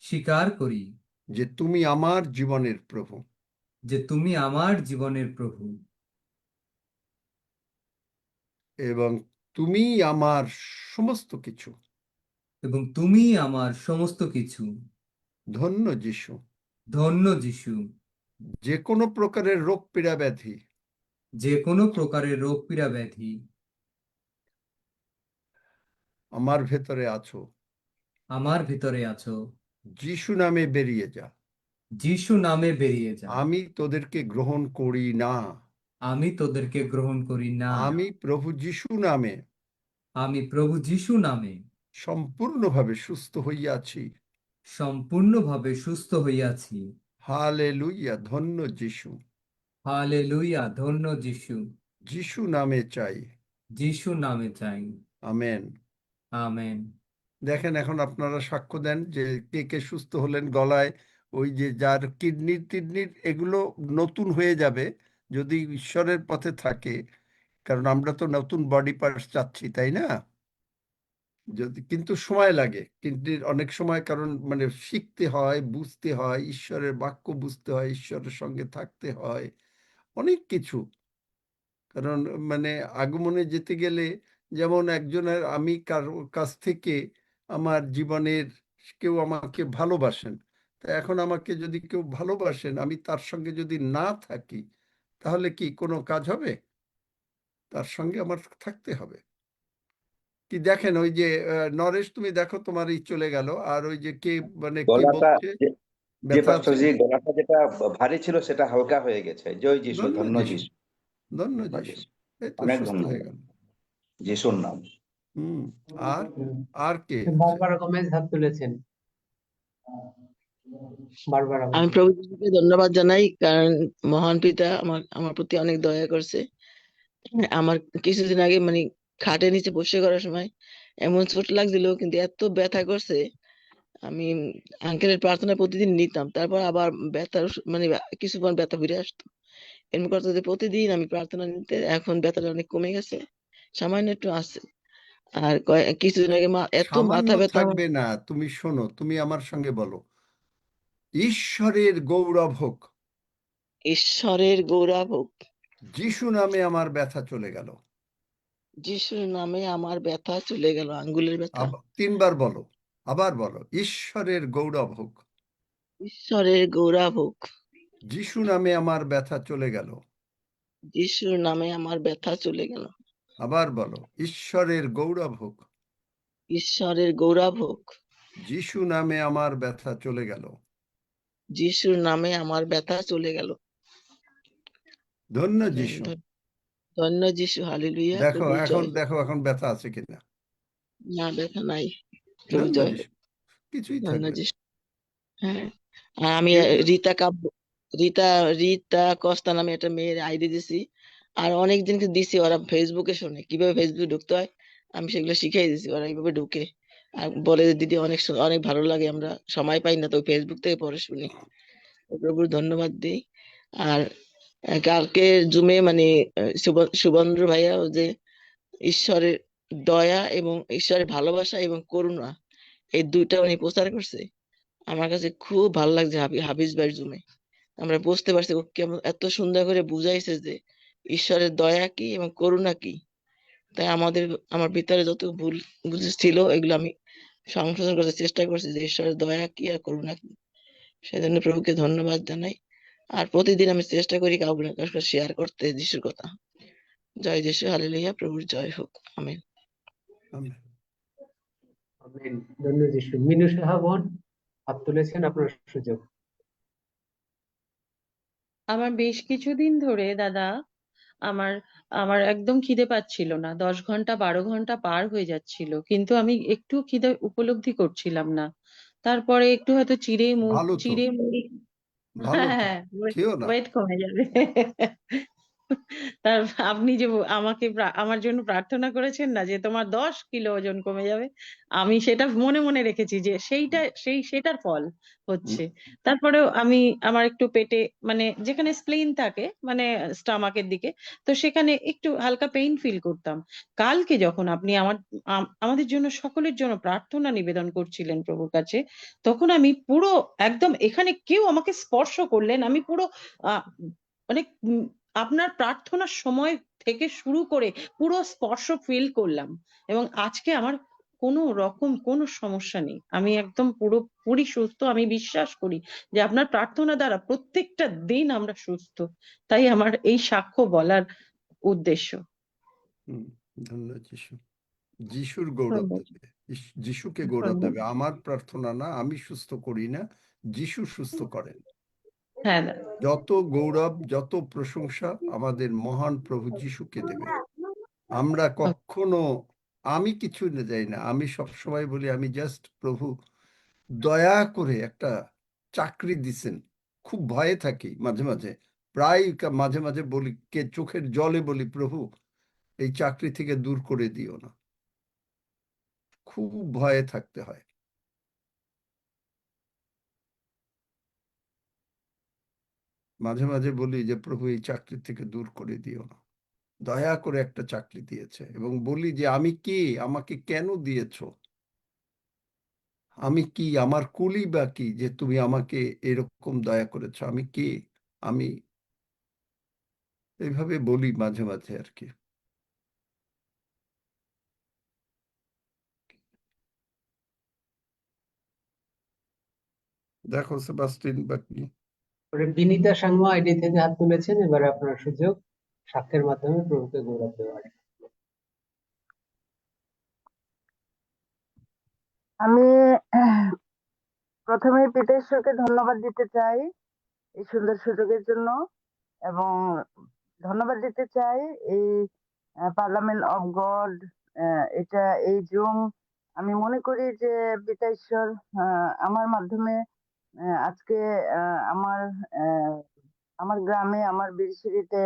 স্বীকার করি যে তুমি আমার জীবনের প্রভু, যে তুমি আমার জীবনের প্রভু, এবং তুমি আমার সমস্ত কিছু। এবং তুমি আমার সমস্ত কিছু। ধন্য যিশু। ধন্য যিশু। যে কোনো প্রকারের রোগ পীড়া ব্যাধি যে কোনো প্রকারের রোগ পীড়া ব্যাধি আমার ভেতরে আছো, আমার ভিতরে আছো, যিশু নামে বেরিয়ে যা। যিশু নামে বেরিয়ে যা। আমি তোদেরকে গ্রহণ করি না। আমি তোদেরকে গ্রহণ করি না। আমি প্রভু যিশু নামে আমি প্রভু যিশু নামে সম্পূর্ণভাবে সুস্থ হইয়াছি। সম্পূর্ণভাবে সুস্থ হইয়াছি। হালেলুইয়া, ধন্য যিশু। হালেলুয়া, ধন্য যিশু। যিশু নামে চাই। যিশু নামে চাই। আমেন। আমেন। দেখেন, এখন আপনারা সাক্ষ্য দেন যে কে কে সুস্থ হলেন। গলায় ওই যে যার কিডনির এগুলো নতুন হয়ে যাবে যদি ঈশ্বরের পথে থাকে, কারণ আমরা তো নতুন বডি পার্টস চাচ্ছি, তাই না? যদি কিন্তু সময় লাগে কিডনির অনেক সময়, কারণ মানে শিখতে হয়, বুঝতে হয়, ঈশ্বরের বাক্য বুঝতে হয়, ঈশ্বরের সঙ্গে থাকতে হয়, অনেক কিছু। কারণ মানে আগমনে যেতে গেলে, যেমন একজনের আমি কাছ থেকে আমার জীবনের কেউ আমাকে ভালোবাসেন, তা এখন আমাকে যদি কেউ ভালোবাসেন, আমি তার সঙ্গে যদি না থাকি, তাহলে কি কোনো কাজ হবে? তার সঙ্গে আমার থাকতে হবে। কি দেখেন, ওই যে নরেশ, তুমি দেখো তোমার চলে গেল, আর ওই যে কে মানে কে গলাটা বলছে যে ব্যথা আছে? পাস্টরজি, গলাটা যেটা ভারী ছিল সেটা হালকা হয়ে গেছে। জয় যিশু, ধন্য ধন্য যিশু, যিশু, ধন্য ধন্য যিশু। যিশু। এই তো অনেক সুস্থ হয়ে ধন্যবাদ গেল। যিশুর নাম। হুম। আর আর কে আছে? বারবারা গোমেজ হাত তুলেছেন। বারবারা আমি গোমেজ। প্রভু যিশুকে ধন্যবাদ জানাই, কারণ মহান পিতা আমার প্রতি অনেক দয়া করছে। আমার কিছুদিন আগে মানে খাটের নিচে বসে করার সময় এমন চোট লাগছিল, কিন্তু এত ব্যথা করছে। আমি আঙ্কেলের প্রার্থনা প্রতিদিন নিতাম, তারপর আবার ব্যথার মানে কিছুক্ষণ ব্যথা ফিরে আসতো। এমনি করতে করতে প্রতিদিন আমি প্রার্থনা নিতে, এখন ব্যথাটা অনেক কমে গেছে, সামান্য একটু আছে। আর কিছুদিন আগে এত সামান্য মাথা ব্যথা। থাকবে না, তুমি শোনো, তুমি আমার সঙ্গে বলো, ঈশ্বরের গৌরব হোক, ঈশ্বরের গৌরব হোক, যিশু নামে আমার ব্যথা চলে গেল। যিশুর নামে আমার ব্যথা চলে গেল, আঙ্গুলের ব্যথা। তিনবার বলো, আবার বলো, ঈশ্বরের গৌরব হোক, ঈশ্বরের গৌরব হোক, যিশু নামে আমার ব্যথা চলে গেল। যিশুর নামে আমার ব্যথা চলে গেল। আবার বলো, ঈশ্বরের গৌরব হোক, ঈশ্বরের গৌরব হোক, যিশু নামে আমার ব্যথা চলে গেল। যিশুর নামে আমার ব্যথা চলে গেল। ধন্য যিশু। ধন্য যিশু, হালেলুয়া, দেখো প্রভুর এখন, জয় হোক। দেখো এখন ব্যথা আছে কিনা। না, ব্যথা নাই, প্রভু ধন্য জয় হোক। যিশু, কিছুই ধন্য থাকবে না। যিশু। হ্যাঁ, আর আমি এগুলো রীতা কাব্য, রীতা রীতা কস্তা নামে একটা মেয়ের আইডি দিছি, আর অনেকজনকে দিছি, ওরা ফেসবুকে শোনে কিভাবে ফেসবুকে ঢুকতে হয়, আমি সেগুলো শিখাই দিছি, ওরা এইভাবে ঢুকে আর বলে যে, দিদি অনেক অনেক ভালো লাগে, আমরা সময় পাই না, তো ফেসবুক থেকে পরে শুনি। প্রভুর ধন্যবাদ দিই। আর কালকে জুমে মানে শুভেন্দ্র ভাইয়া ও যে ঈশ্বরের দয়া এবং ঈশ্বরের ভালোবাসা এবং করুণা, এই দুইটা উনি প্রচার করছে, আমার কাছে খুব ভালো লাগছে। হাফিজ ভাইয়ের জুমে আমরা বুঝতে পারছি ও কেমন এত সুন্দর করে বুঝাইছে যে ঈশ্বরের দয়া কি এবং করুণা কি। তাই আমার ভিতরে যত ভুল ছিল এগুলো আমি সংশোধন করার চেষ্টা করছি, যে ঈশ্বরের দয়া কি আর করুণা কি। সেজন্য প্রভুকে ধন্যবাদ জানাই। আর প্রতিদিন আমি চেষ্টা করি কাউকে না কাউকে শেয়ার করতে যিশুর কথা। জয় যিশু, হালেলুয়া, প্রভুর জয় হোক, আমেন। আমেন। আমেন। ধন্য যিশু। মিনু সাহা বোন হাত তুলেছেন, আপনার সুযোগ। আমার বেশ কিছুদিন ধরে দাদা, আমার আমার একদম খিদে পাচ্ছিল না, 10 ঘন্টা 12 ঘন্টা পার হয়ে যাচ্ছিল, কিন্তু আমি একটু খিদে উপলব্ধি করছিলাম না। তারপরে একটু হয়তো ভালো তো, চিড়ে মুড়ি। ভালো হ্যাঁ, তো, হ্যাঁ, খেও না। ওয়েট কমে যাবে। তার আপনি যে আমাকে আমার জন্য প্রার্থনা করেছেন না, যে তোমার 10 কিলো ওজন কমে যাবে, আমি সেটা মনে মনে রেখেছি, যে সেটার ফল হচ্ছে। তারপরেও আমার একটু পেটে মানে যেখানে স্প্লিন থাকে মানে স্টামাকের দিকে, তো সেখানে একটু হালকা পেইন ফিল করতাম। কালকে যখন আপনি আমাদের জন্য সকলের জন্য প্রার্থনা নিবেদন করছিলেন প্রভুর কাছে, তখন আমি পুরো একদম এখানে কেউ আমাকে স্পর্শ করলেন, আমি পুরো আহ মানে আপনার প্রার্থনার সময় থেকে শুরু করে পুরো স্পর্শ ফিল করলাম। এবং আজকে আমার কোনো রকম কোনো সমস্যা নেই, আমি একদম পুরোপুরি সুস্থ। আমি বিশ্বাস করি যে আপনার প্রার্থনা দ্বারা প্রত্যেকটা দিন আমরা সুস্থ। তাই আমার এই সাক্ষ্য বলার উদ্দেশ্য। ধন্য যিশু। যিশুর গৌরব ধন্যবাদ। দেবে, যিশুকে গৌরব ধন্যবাদ। দেবে। আমার প্রার্থনা না, আমি সুস্থ করি না, যিশু সুস্থ করেন। হ্যাঁ দাদা। যত গৌরব, যত প্রশংসা আমাদের মহান প্রভু যিশুকে দেবে। আমরা কখনো, আমি কিছু যাই না, আমি সবসময় বলি, আমি জাস্ট প্রভু দয়া করে একটা চাকরি দিছেন। খুব ভয়ে থাকি মাঝে মাঝে, প্রায় মাঝে মাঝে বলি, কে চোখের জলে বলি, প্রভু এই চাকরি থেকে দূর করে দিও না। খুব ভয়ে থাকতে হয়। মাঝে মাঝে বলি যে, প্রভু এই চাকরি থেকে দূর করে দিও না, দয়া করে একটা চাকরি দিয়েছে। এবং বলি যে, আমি কে, আমাকে কেন দিয়েছো, আমি কি, আমার কুলি বা কি যে তুমি আমাকে এরকম দয়া করেছো, আমি কে, আমি এইভাবে বলি মাঝে মাঝে আর কি। দেখো সেবাস্টিন বাকি। বিনীতা সাংমা আইডি থেকে হাত তুলেছেন, এবারে আপনার সুযোগ সাক্ষ্যের মাধ্যমে প্রভুকে গৌরব দেওয়ার। আমি প্রথমে পিতা ঈশ্বরকে ধন্যবাদ দিতে চাই এই সুন্দর সুযোগের জন্য, এবং ধন্যবাদ দিতে চাই এই পার্লামেন্ট অফ গড, এটা এই জুম। আমি মনে করি যে পিতা ঈশ্বর আমার মাধ্যমে আজকে আমার গ্রামে, আমার বীরসিঁড়িতে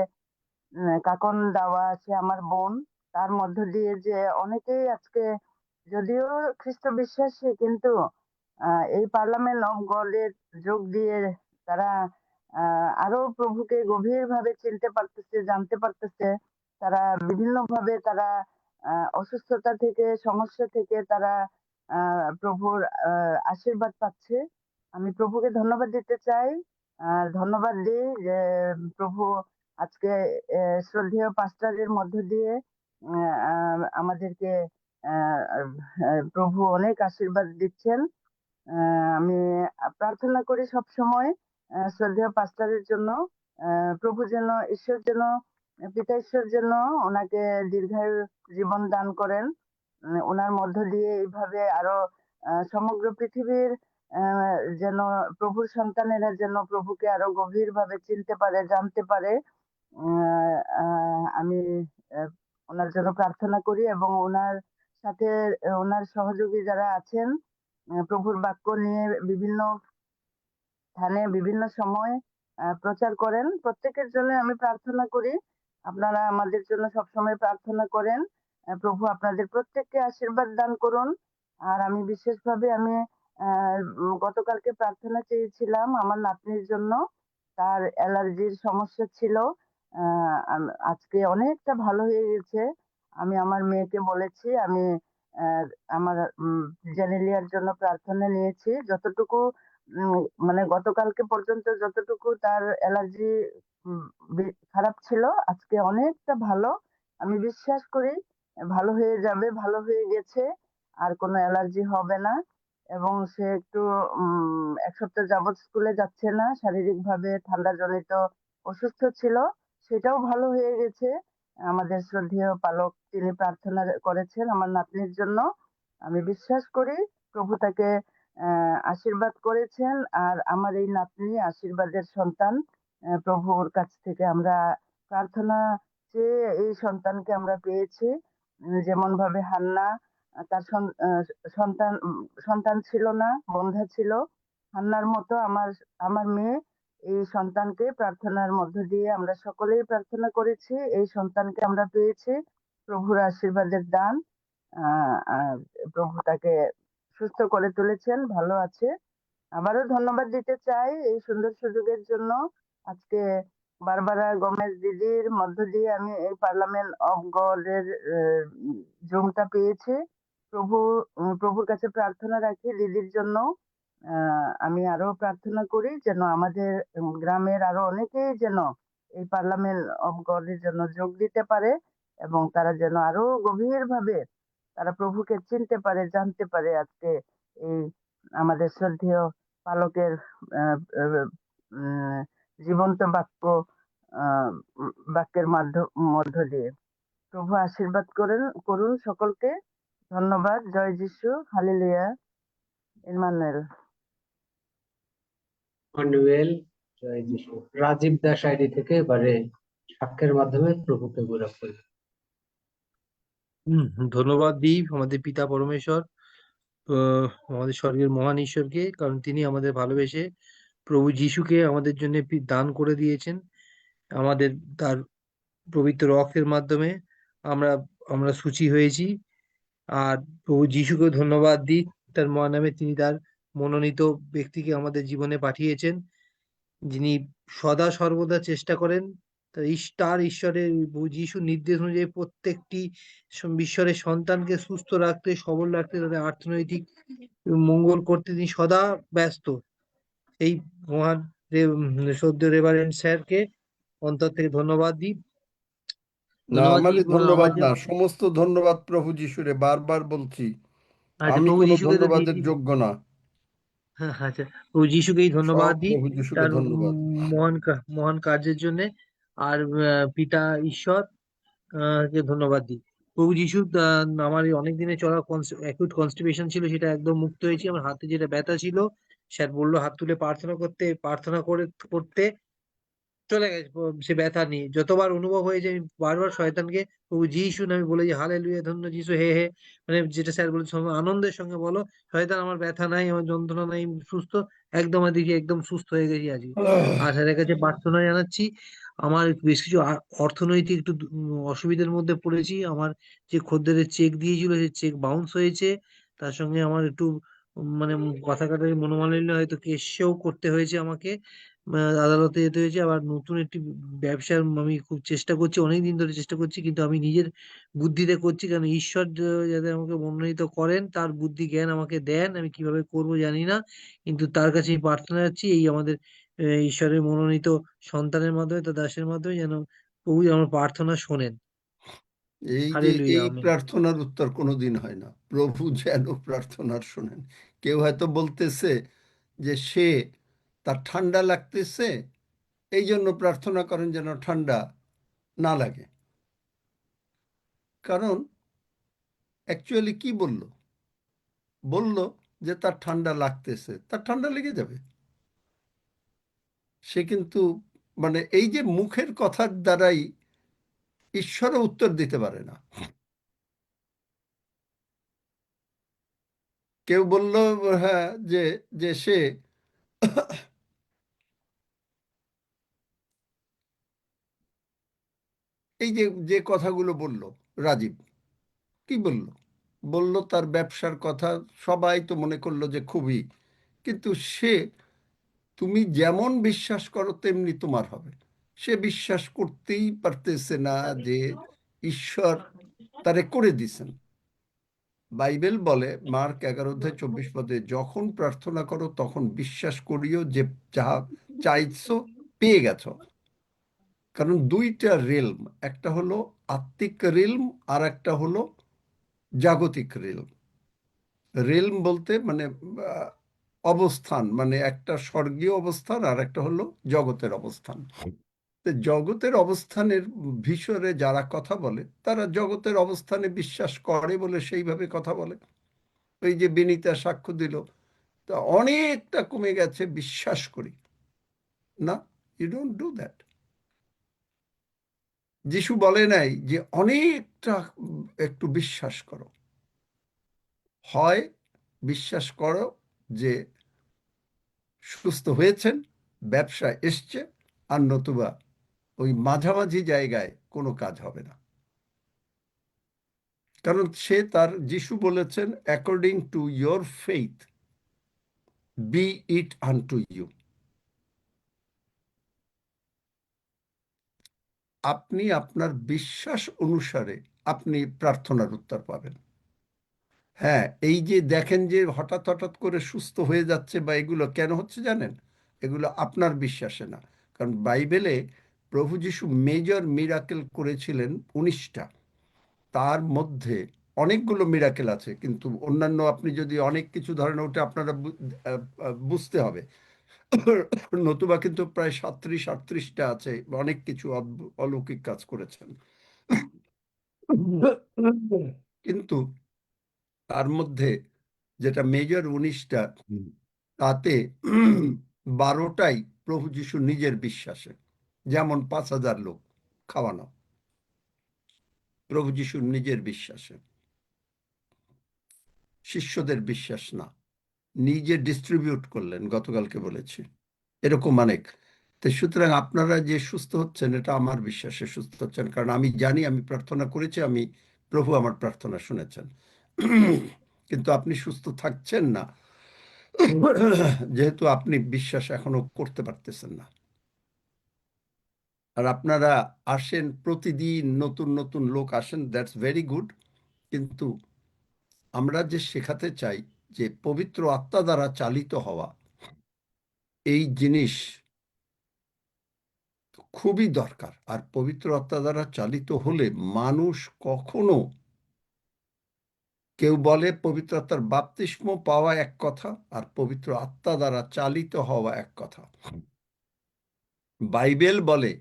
কাকন দাওয়া আছে, আমার বোন, তার মধ্য দিয়ে যে অনেকেই আজকে যদিও খ্রিস্ট বিশ্বাসী কিন্তু এই পার্লামেন্ট অফ গডের যোগ দিয়ে তারা আরো প্রভুকে গভীর ভাবে চিনতে পারতেছে, জানতে পারতেছে। তারা বিভিন্ন ভাবে তারা অসুস্থতা থেকে, সমস্যা থেকে তারা প্রভুর আশীর্বাদ পাচ্ছে। আমি প্রভুকে ধন্যবাদ দিতে চাই, ধন্যবাদ দিই যে প্রভু আজকে শ্রদ্ধেয় পাস্টারের মধ্য দিয়ে আমাদেরকে প্রভু অনেক আশীর্বাদ দিচ্ছেন। আমি প্রার্থনা করি সব সময় শ্রদ্ধেয় পাস্টারের জন্য, প্রভু যেন, ঈশ্বর যেন, পিতা ঈশ্বর যেন ওনাকে দীর্ঘায়ু জীবন দান করেন, ওনার মধ্য দিয়ে এইভাবে আরো সমগ্র পৃথিবীর যেন প্রভুর সন্তানেরা যেন প্রভুকে আরো গভীর ভাবে চিনতে পারে, জানতে পারে। আমি ওনার জন্য প্রার্থনা করি, এবং ওনার সাথে ওনার সহযোগী যারা আছেন প্রভুর বাক্য নিয়ে বিভিন্ন স্থানে বিভিন্ন সময় প্রচার করেন, প্রত্যেকের জন্য আমি প্রার্থনা করি। আপনারা আমাদের জন্য সবসময় প্রার্থনা করেন। প্রভু আপনাদের প্রত্যেককে আশীর্বাদ দান করুন। আর আমি বিশেষভাবে আমি গতকালকে প্রার্থনা চেয়েছিলাম আমার নাতনির জন্য, তার অ্যালার্জির সমস্যা ছিল, আজকে অনেকটা ভালো হয়ে গেছে। আমি আমার মেয়েকে বলেছি আমি আমার জেনেলিয়ার জন্য প্রার্থনা নিয়েছি, যতটুকু মানে গতকালকে পর্যন্ত যতটুকু তার অ্যালার্জি খারাপ ছিল, আজকে অনেকটা ভালো। আমি বিশ্বাস করি ভালো হয়ে যাবে, ভালো হয়ে গেছে, আর কোনো অ্যালার্জি হবে না। এবং সে একটু 1 সপ্তাহ যাবৎ স্কুলে যাচ্ছে না, শারীরিক ভাবে ঠান্ডা জনিত অসুস্থ ছিল, সেটাও ভালো হয়ে গেছে। আমাদের শ্রদ্ধেয় পালক তিনি প্রার্থনা করেছেন আমার নাতনির জন্য। আমি বিশ্বাস করি প্রভু তাকে আশীর্বাদ করেছেন, আর আমার এই নাতনি আশীর্বাদের সন্তান। প্রভুর কাছ থেকে আমরা প্রার্থনা চেয়ে এই সন্তানকে আমরা পেয়েছি। যেমন ভাবে হান্না তার সন্তান ছিল না, বন্ধা ছিল, হান্নার মতো আমার মেয়ে এই সন্তানকে প্রার্থনার মধ্য দিয়ে আমরা সকলেই প্রার্থনা করেছি, এই সন্তানকে আমরা পেয়েছি। প্রভুর আশীর্বাদের দান, প্রভু তাকে সুস্থ করে তুলেছেন, ভালো আছে। আবারও ধন্যবাদ দিতে চাই এই সুন্দর সুযোগের জন্য। আজকে বারবারা গোমেজ দিদির মধ্য দিয়ে আমি এই পার্লামেন্ট অফ গডের জুমটা পেয়েছি। প্রভুর কাছে প্রার্থনা রাখি দিদির জন্য। আমি আরো প্রার্থনা করি যেন আমাদের গ্রামের আরো অনেকেই যেন এই পার্লামেন্ট অফ গডের জন্য যোগ দিতে পারে, এবং তারা যেন আরো গভীর ভাবে তারা প্রভুকে চিনতে পারে, জানতে পারে। আজকে এই আমাদের শ্রদ্ধেয় পালকের জীবন্ত বাক্যের মধ্য দিয়ে প্রভু আশীর্বাদ করুন সকলকে। ধন্যবাদ। জয় যিশু, হালেলুয়া, ইম্মানুয়েল। ইম্মানুয়েল, জয় যিশু। রাজীব দাস আইডি থেকে এবারে সাক্ষ্যের মাধ্যমে প্রভুকে গৌরব করি। ধন্যবাদ দিই আমাদের পিতা পরমেশ্বর, আমাদের স্বর্গের মহান ঈশ্বরকে, কারণ তিনি আমাদের ভালোবেসে প্রভু যিশুকে আমাদের জন্য দান করে দিয়েছেন। আমাদের তার পবিত্র রক্তের মাধ্যমে আমরা শুচি হয়েছি। আর প্রভু যিশুকে ধন্যবাদ দিই তার মহানামে, তিনি তার মনোনীত ব্যক্তিকে আমাদের জীবনে পাঠিয়েছেন, যিনি সদা সর্বদা চেষ্টা করেন তার ঈশ্বরের প্রভু যিশুর নির্দেশ অনুযায়ী প্রত্যেকটি ঈশ্বরের সন্তানকে সুস্থ রাখতে, সবল রাখতে, তাদের অর্থনৈতিক মঙ্গল করতে তিনি সদা ব্যস্ত। এই মহান সদ্য রেভারেন্ড স্যারকে অন্তর থেকে ধন্যবাদ দিই। না, আমাদের ধন্যবাদ না, সমস্ত ধন্যবাদ প্রভু যিশুরে। বারবার বলছি, আমি কোনো ধন্যবাদের যোগ্য না। আচ্ছা, প্রভু যিশুকেই সব ধন্যবাদ দিই প্রভু যিশুকে তার ধন্যবাদ। মহান কার্যের জন্য, আর পিতা ঈশ্বর কে ধন্যবাদ দিই। প্রভু যিশু আমার এই অনেক দিনে চলা অ্যাকুট কনস্টিপেশন ছিল, সেটা একদম মুক্ত হয়েছি। আমার হাতে যেটা ব্যথা ছিল, স্যার বললো হাত তুলে প্রার্থনা করতে, প্রার্থনা করতে চলে গেছে সে ব্যথা নিয়ে। যতবার অনুভব হয়েছে আমি বারবার শয়তানকে প্রভু যিশু নামে বলে যে হালেলুয়া, ধন্য যিশু, হে হে, মানে যেটা স্যার বলেছে আনন্দের সঙ্গে বলো, শয়তান আমার ব্যথা নাই, আমার যন্ত্রণা নাই, আমি সুস্থ, একদম দেখি একদম সুস্থ হয়ে গেছি আজকে। আর স্যারের কাছে প্রার্থনা জানাচ্ছি। আমার বেশ কিছু অর্থনৈতিক একটু অসুবিধার মধ্যে পড়েছি। আমার যে খদ্দেরের চেক দিয়েছিল সেই চেক বাউন্স হয়েছে, তার সঙ্গে আমার একটু মানে কথা কাটারি মনোমালিন্য হয়তো কেসেও করতে হয়েছে আমাকে, আদালতে যেতে হয়েছে। আবার নতুন একটি ব্যবসার আমি খুব চেষ্টা করছি, অনেকদিন ধরে চেষ্টা করছি, কিন্তু আমি নিজের বুদ্ধিতে করছি, কারণ ঈশ্বর যাতে আমাকে মনোনীত করেন, তার বুদ্ধি জ্ঞান আমাকে দেন, আমি কিভাবে করব জানি না, কিন্তু তার কাছে আমি প্রার্থনা যাচ্ছি এই আমাদের ঈশ্বরের মনোনীত সন্তানের মাধ্যমে, তার দাসের মাধ্যমে, যেন প্রভু আমার প্রার্থনা শোনেন। এই যে হালেলুয়া, এই আমেন। প্রার্থনার উত্তর কোনোদিন হয় না, প্রভু যেন প্রার্থনার শোনেন। কেউ হয়তো বলতেছে যে সে তার ঠান্ডা লাগতেছে, এই জন্য প্রার্থনা করেন যেন ঠান্ডা না লাগে। কারণ অ্যাকচুয়ালি কি বলল যে তার ঠান্ডা লাগতেছে, তার ঠান্ডা লেগে যাবে। সে কিন্তু মানে এই যে মুখের কথার দ্বারাই ঈশ্বরও উত্তর দিতে পারে না। কেউ বলল হ্যাঁ যে যে সে এই যে যে কথাগুলো বলল, রাজীব কি বলল তার ব্যবসার কথা, সবাই তো মনে করলো যে খুবই, কিন্তু সে তুমি যেমন বিশ্বাস করো তেমনি তোমার হবে। সে বিশ্বাস করতেই পারতেছে না যে ঈশ্বর তারে করে দিছেন। বাইবেল বলে মার্ক 11:24, যখন প্রার্থনা করো তখন বিশ্বাস করিও যে যাহা চাইছো পেয়ে গেছো। কারণ দুইটা রিলম, একটা হলো আত্মিক রিলম আর একটা হলো জাগতিক রিলম। রিলম বলতে মানে অবস্থান, মানে একটা স্বর্গীয় অবস্থান আর একটা হলো জগতের অবস্থান। জগতের অবস্থানের ভিতরে যারা কথা বলে তারা জগতের অবস্থানে বিশ্বাস করে বলে সেইভাবে কথা বলে। ওই যে বিনীতা সাক্ষ্য দিল, তা অনেকটা কমে গেছে বিশ্বাস করি না, ইউ ডোন্ট ডু দ্যাট। যিশু বলে নাই যে অনেকটা একটু বিশ্বাস করো, হয় বিশ্বাস করো যে সুস্থ হয়েছেন, ব্যবসা এসছে, আর নতুবা ওই মাঝামাঝি জায়গায় কোনো কাজ হবে না। কারণ সে তার যিশু বলেছেন according to your faith be it unto you. আপনি আপনার বিশ্বাস অনুসারে আপনি প্রার্থনার উত্তর পাবেন। হ্যাঁ, এই যে দেখেন যে হঠাৎ হঠাৎ করে সুস্থ হয়ে যাচ্ছে বা এগুলো কেন হচ্ছে জানেন? এগুলো আপনার বিশ্বাসে না। কারণ বাইবেলে প্রভু যিশু মেজর মিরাকেল করেছিলেন 19টা, তার মধ্যে অনেকগুলো মিরাকেল আছে, কিন্তু অন্যান্য আপনি যদি অনেক কিছু ধরেন ওটা আপনারা বুঝতে হবে। নতুবা কিন্তু প্রায় 37-38টা আছে, অনেক কিছু অলৌকিক কাজ করেছেন। কিন্তু তার মধ্যে যেটা মেজর 19টা, তাতে 12টাই প্রভু যিশু নিজের বিশ্বাসে। যেমন 5,000 লোক খাওয়ানো, প্রভু যিশুর নিজের বিশ্বাসে, শিষ্যদের বিশ্বাস না, নিজে ডিস্ট্রিবিউট করলেন, গতকালকে বলেছি। এরকম অনেক। তো সুতরাং আপনারা যে সুস্থ হচ্ছেন এটা আমার বিশ্বাসে সুস্থ হচ্ছেন, কারণ আমি জানি আমি প্রার্থনা করেছি, আমি প্রভু আমার প্রার্থনা শুনেছেন। কিন্তু আপনি সুস্থ থাকছেন না যেহেতু আপনি বিশ্বাস এখনো করতে পারতেছেন না। আর আপনারা আসেন প্রতিদিন, নতুন নতুন লোক আসেন, দ্যাটস ভেরি গুড, কিন্তু আমরা যে শেখাতে চাই যে পবিত্র আত্মা দ্বারা চালিত হওয়া, এই জিনিস খুবই দরকার। আর পবিত্র আত্মা দ্বারা চালিত হলে মানুষ কখনো কেউ বলে পবিত্র আত্মার বাপ্তিস্ম পাওয়া এক কথা, আর পবিত্র আত্মা দ্বারা চালিত হওয়া এক কথা। বাইবেল বলে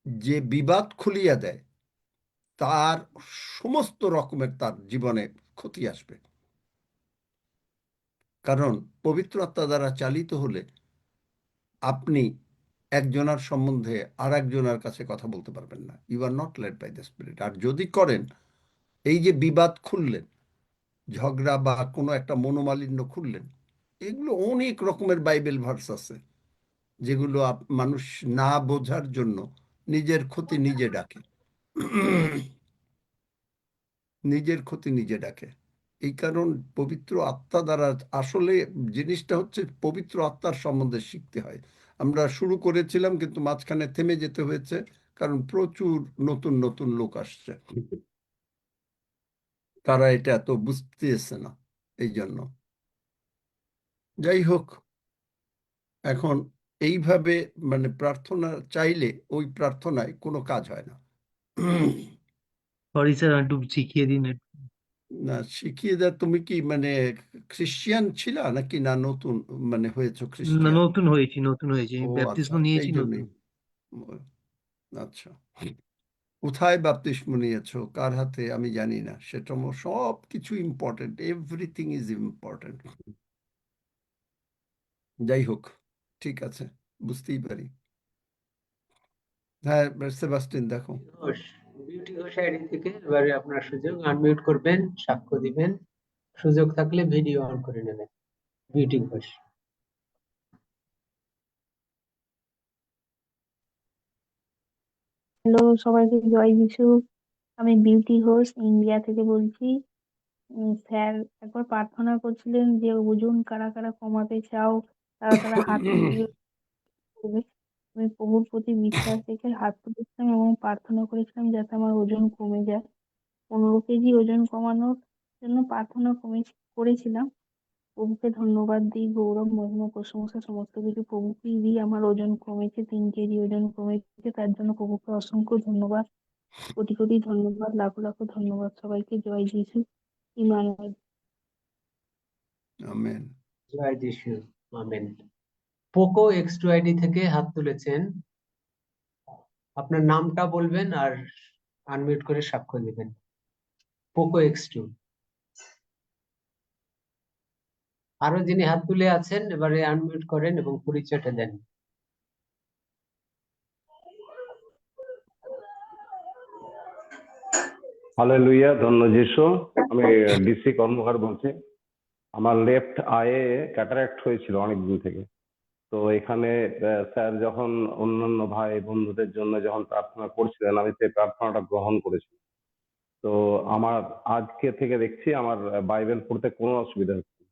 যে বিবাদ খুলিয়া দেয় তার সমস্ত রকমের তার জীবনে ক্ষতি আসবে, কারণ পবিত্র আত্মা দ্বারা চালিত হলে আপনি একজনের সম্বন্ধে আর একজনের কাছে কথা বলতে পারবেন না। You are not led by the spirit. আর যদি করেন, এই যে বিবাদ খুললেন, ঝগড়া বা কোনো একটা মনোমালিন্য খুললেন, এগুলো অনেক রকমের বাইবেল ভার্স আছে যেগুলো মানুষ না বোঝার জন্য নিজের ক্ষতি নিজে ডাকে, নিজের ক্ষতি নিজে ডাকে। এই কারণ পবিত্র আত্মা দ্বারা আসলে জিনিসটা হচ্ছে পবিত্র আত্মার সম্বন্ধে শিখতে হয়। আমরা শুরু করেছিলাম কিন্তু মাঝখানে থেমে যেতে হয়েছে, কারণ প্রচুর নতুন নতুন লোক আসছে, তারা এটা এত বুঝতেছে না, এই জন্য। যাই হোক, এখন এইভাবে মানে প্রার্থনা চাইলে ওই প্রার্থনায় কোনো কাজ হয় না। সরি স্যার, একটু শিখিয়ে দিন একটু। না, শিখিয়ে দেয়। তুমি কি মানে খ্রিস্টিয়ান ছিলা নাকি না নতুন মানে হয়েছো না, খ্রিস্টিয়ান? নতুন হয়েছি, ও ব্যাপটিস্ম আচ্ছা, নিয়েছি এই নতুন। জন্যই। আচ্ছা, কোথায় বাপ্তিস্ম নিয়েছো, কার হাতে, আমি জানি না। সেটা সব কিছু ইম্পর্টেন্ট, এভরিথিং ইজ ইম্পর্টেন্ট। যাই হোক, ঠিক আছে, বুঝতেই পারি। হ্যাঁ, সেবাস্টিন দেখো। বিউটি ঘোষ আইডি থেকে এবারে আপনার সুযোগ, আনমিউট করবেন, সাক্ষ্য দিবেন, সুযোগ থাকলে ভিডিও অন করে নেবেন। বিউটি ঘোষ। হ্যালো, সবাইকে জয় যিশু। আমি বিউটি ঘোষ ইন্ডিয়া থেকে বলছি। স্যার একবার প্রার্থনা করছিলেন যে ওজন কারা কারা কমাতে চাও তারা তারা হাত তুলবে। আমি প্রভুর প্রতি বিশ্বাস রেখে হাত তুলেছিলাম এবং প্রার্থনা করেছিলাম যাতে আমার ওজন কমে যায়। 15 কেজি ওজন কমানোর জন্য প্রার্থনা করেছিলাম। প্রভুকে ধন্যবাদ দিই, গৌরব মহিমা প্রশংসা সমস্ত কিছু প্রভুকেই দিই। আমার ওজন কমেছে, 3 কেজি ওজন কমেছে, তার জন্য প্রভুকে অসংখ্য ধন্যবাদ, কোটি কোটি ধন্যবাদ, লাখো লাখো ধন্যবাদ। সবাইকে জয় যিশু, ইমানুয়েল। আমেন। জয় যিশু, আমেন। পোকো X2 আইডি থেকে হাত তুলেছেন, আপনার নামটা বলবেন আর আনমিউট করে সাক্ষ্য দিবেন। Poco X2। আরো যিনি হাত তুলে আছেন এবারে আনমিউট করেন এবং পরিচয়টা দেন। হালেলুয়া, ধন্য যিশু। আমি ডিসি কর্মকার বলছি। আমার লেফট আয়ে ক্যাটারাক্ট হয়েছিল অনেকদিন থেকে। তো এখানে স্যার যখন অন্যান্য ভাই বন্ধুদের জন্য যখন প্রার্থনা করছিলেন, আমি সেই প্রার্থনাটা গ্রহণ করেছি। তো আমার আজকে থেকে দেখছি আমার বাইবেল পড়তে কোনো অসুবিধা হচ্ছে না।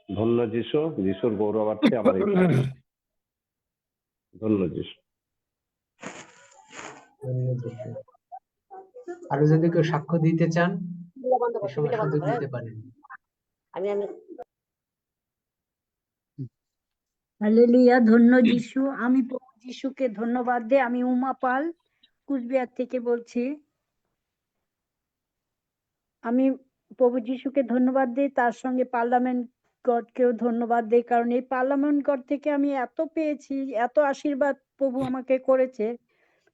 ধন্য যিশু, যিশুর গৌরবার্থে আমার এই প্রার্থনা। ধন্য যিশু। আরো যদি কেউ সাক্ষ্য দিতে চান এই সময় সুযোগ দিতে পারেন। হালেলুয়া, ধন্য যিশু। আমি প্রভু যিশুকে ধন্যবাদ দিই। আমি উমা পাল কুচবিহার থেকে বলছি। আমি প্রভু যিশুকে ধন্যবাদ দিই, তার সঙ্গে পার্লামেন্ট গডকেও ধন্যবাদ দিই, কারণ এই পার্লামেন্ট গড থেকে আমি এত পেয়েছি, এত আশীর্বাদ প্রভু আমাকে করেছে।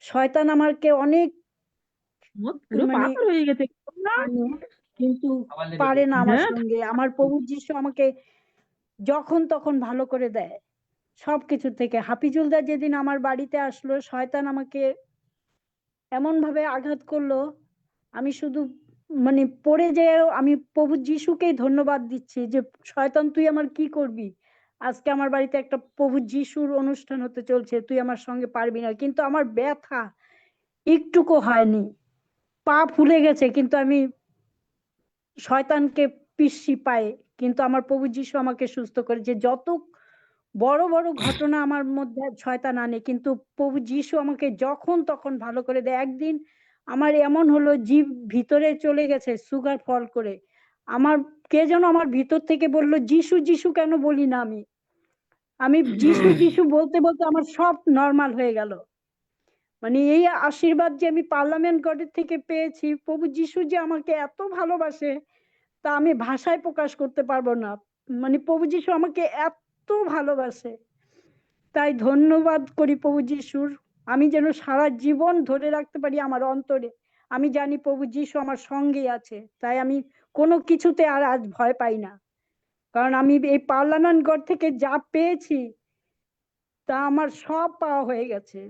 শয়তান আমাকে অনেক মানে কিন্তু পারে না আমার সঙ্গে। আমার প্রভু যিশু আমাকে যখন তখন ভালো করে দেয় সবকিছু থেকে। হাফিজুলদা যেদিন আমার বাড়িতে আসলো, শয়তান আমাকে এমন ভাবে আঘাত করলো, আমি শুধু মানে পড়ে যেও আমি প্রভু যিশুকেই ধন্যবাদ দিচ্ছি যে শয়তান তুই আমার কি করবি। আজকে আমার বাড়িতে একটা প্রভু যিশুর অনুষ্ঠান হতে চলছে, তুই আমার সঙ্গে পারবি না। কিন্তু আমার ব্যথা একটুকু হয়নি, পা ফুলে গেছে কিন্তু আমি শয়তানকে পিষি পায়ে, কিন্তু আমার প্রভু যিশু আমাকে সুস্থ করেছে। যত বড় বড় ঘটনা আমার মধ্যে শয়তান আনে, কিন্তু প্রভু যিশু আমাকে যখন তখন ভালো করে দেয়। একদিন আমার এমন হলো, জিভ ভিতরে চলে গেছে সুগার ফল করে। আমার কে যেন আমার ভিতর থেকে বললো, যিশু যিশু কেন বলি না আমি। আমি যিশু যিশু বলতে বলতে আমার সব নর্মাল হয়ে গেল। মানে এই আশীর্বাদ যে আমি পার্লামেন্ট গডের থেকে পেয়েছি, প্রভু যিশু যে আমাকে এত ভালোবাসে তা আমি ভাষায় প্রকাশ করতে পারবো না। মানে প্রভু যিশু আমাকে এত ভালোবাসে, তাই ধন্যবাদ করি প্রভু যিশুর। আমি যেন সারা জীবন ধরে রাখতে পারি আমার অন্তরে, আমি জানি প্রভু যিশু আমার সঙ্গে আছে, তাই আমি কোনো কিছুতে আর আজ ভয় পাই না। কারণ আমি এই পার্লামেন্টগড় থেকে যা পেয়েছি তা আমার সব পাওয়া হয়ে গেছে।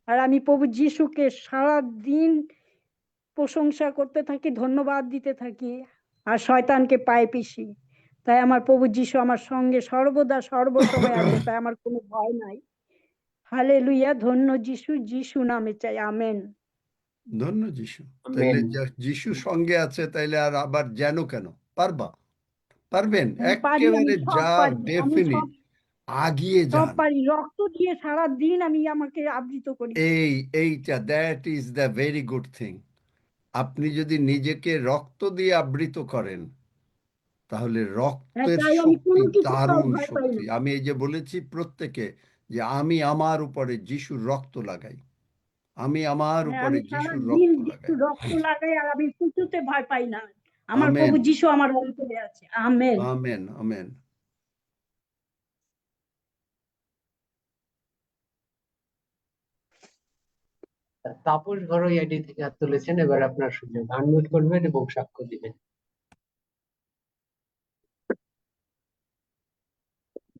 আর আমি প্রভু যিশুকে সারা দিন প্রশংসা করতে থাকি, ধন্যবাদ দিতে থাকি, আর শয়তানকে পায়ে পিষি। তাই আমার প্রভু যিশু আমার সঙ্গে সর্বদা সর্বসময় আছে, তাই আমার কোনো ভয় নাই। হালেলুয়া, ধন্য যিশু, যিশু নামে চাই, আমেন। ধন্য যিশু। তাইলে যিশু সঙ্গে আছে, তাইলে আর আবার যেন কেন পারবা? পারবেন? পারি, আমি একেবারে সব যা পারি, আমি ডেফিনিট সব আগিয়ে যান। পারি। রক্ত দিয়ে সারা দিন আমি আমাকে আবৃত করি। এইটা that is the very good thing. আপনি যদি নিজেকে রক্ত দিয়ে আবৃত করেন, তাহলে রক্তের তাই আমি শক্তি কোনো কিছু দারুণ ভয় পাই শক্তি। না। আমি এই যে বলেছি প্রত্যেকে যে আমি আমার উপরে যিশুর রক্ত লাগাই, আমি আমার উপরে আমি সারা যিশুর দিন রক্ত যিশু লাগাই। রক্ত লাগাই, আর আমি কিছুতে ভয় পাই না। আমার আমেন, প্রভু যিশু আমার অন্তরে আছে, amen. Amen, amen. Tapas Ghorai ID থেকে হাত তুলেছেন, এবার আপনার সুযোগ, আনমিউট করবেন এবং সাক্ষ্য দিবেন।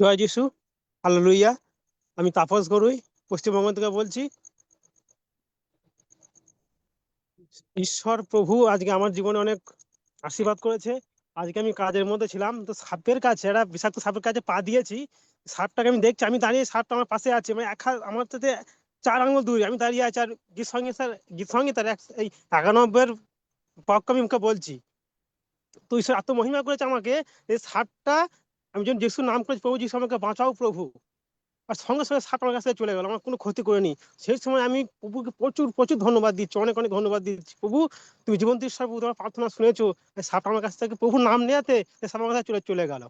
জয় যিশু, হালেলুয়া। আমি তাপস গরুই পশ্চিমবঙ্গ থেকে বলছি। ঈশ্বর প্রভু আজকে আমার জীবনে অনেক আশীর্বাদ করেছে। আজকে আমি কাজের মধ্যে ছিলাম, তো সাপের কাছে, একটা বিষাক্ত সাপের কাছে পা দিয়েছি। সাপটাকে আমি দেখছি, আমি দাঁড়িয়ে, সাপটা আমার পাশে আছে, মানে আমার সাথে 4 আঙুল দূরে আমি দাঁড়িয়ে আছি। আর গীত সঙ্গে তার এই 91 পক্ষ আমি ওকে বলছি। তো ঈশ্বর এত মহিমা করেছে আমাকে, এই সাপটা, আমি যখন যিশুর নাম করেছি, প্রভু যিশু আমাকে বাঁচাও প্রভু, আর সঙ্গে সঙ্গে সাপ আমার কাছে চলে গেল, আমার কোনো ক্ষতি করেনি। সেই সময় আমি প্রভুকে প্রচুর প্রচুর ধন্যবাদ দিচ্ছি, অনেক অনেক ধন্যবাদ দিচ্ছি। প্রভু, তুমি জীবন্ত ঈশ্বর, প্রভু তোমার প্রার্থনা শুনেছো। সাপ আমার কাছ থেকে, প্রভুর নাম নেওয়াতে সাপ আমার কাছে চলে গেল।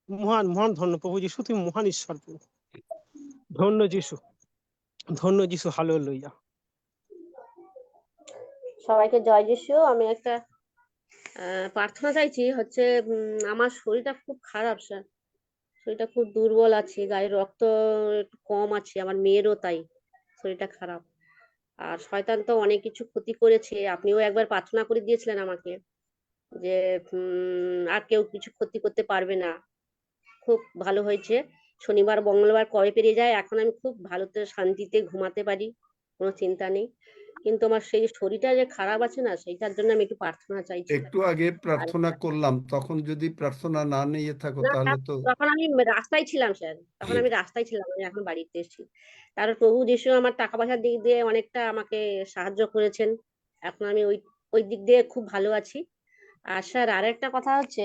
মহান মহান ধন্য প্রভু যিশু, তুমি মহান ঈশ্বর প্রভু। ধন্য যিশু, ধন্য যিশু, হালেলুয়া। সবাইকে জয় যিশু। আমি একটা প্রার্থনা চাইছি। হচ্ছে আমার শরীরটা খুব খারাপ স্যার, শরীরটা খুব দুর্বল আছে, গায়ে রক্ত একটু কম আছে, আমার মেয়েরও তাই, শরীরটা খারাপ। আর শয়তান তো অনেক কিছু ক্ষতি করেছে, আপনিও একবার প্রার্থনা করে দিয়েছিলেন আমাকে যে আর কেউ কিছু ক্ষতি করতে পারবে না। খুব ভালো হয়েছে, শনিবার মঙ্গলবার কবে পেরিয়ে যায়, এখন আমি খুব ভালোতে শান্তিতে ঘুমাতে পারি, কোনো চিন্তা নেই। কিন্তু আমার সেই শরীরটা যে খারাপ আছে না, সেইটার জন্য আমি একটু প্রার্থনা চাইছি। একটু আগে প্রার্থনা করলাম, তখন যদি প্রার্থনা না নিয়ে থাকো না তাহলে স্যার, তো। তখন আমি রাস্তায় ছিলাম স্যার, তখন আমি রাস্তায় ছিলাম, আমি এখন বাড়িতে এসেছি। তারপর প্রভু যিশু আমার টাকা পয়সার দিক দিয়ে অনেকটা আমাকে সাহায্য করেছেন, এখন আমি ওই ওই দিক দিয়ে খুব ভালো আছি। আর স্যার আরেকটা কথা হচ্ছে,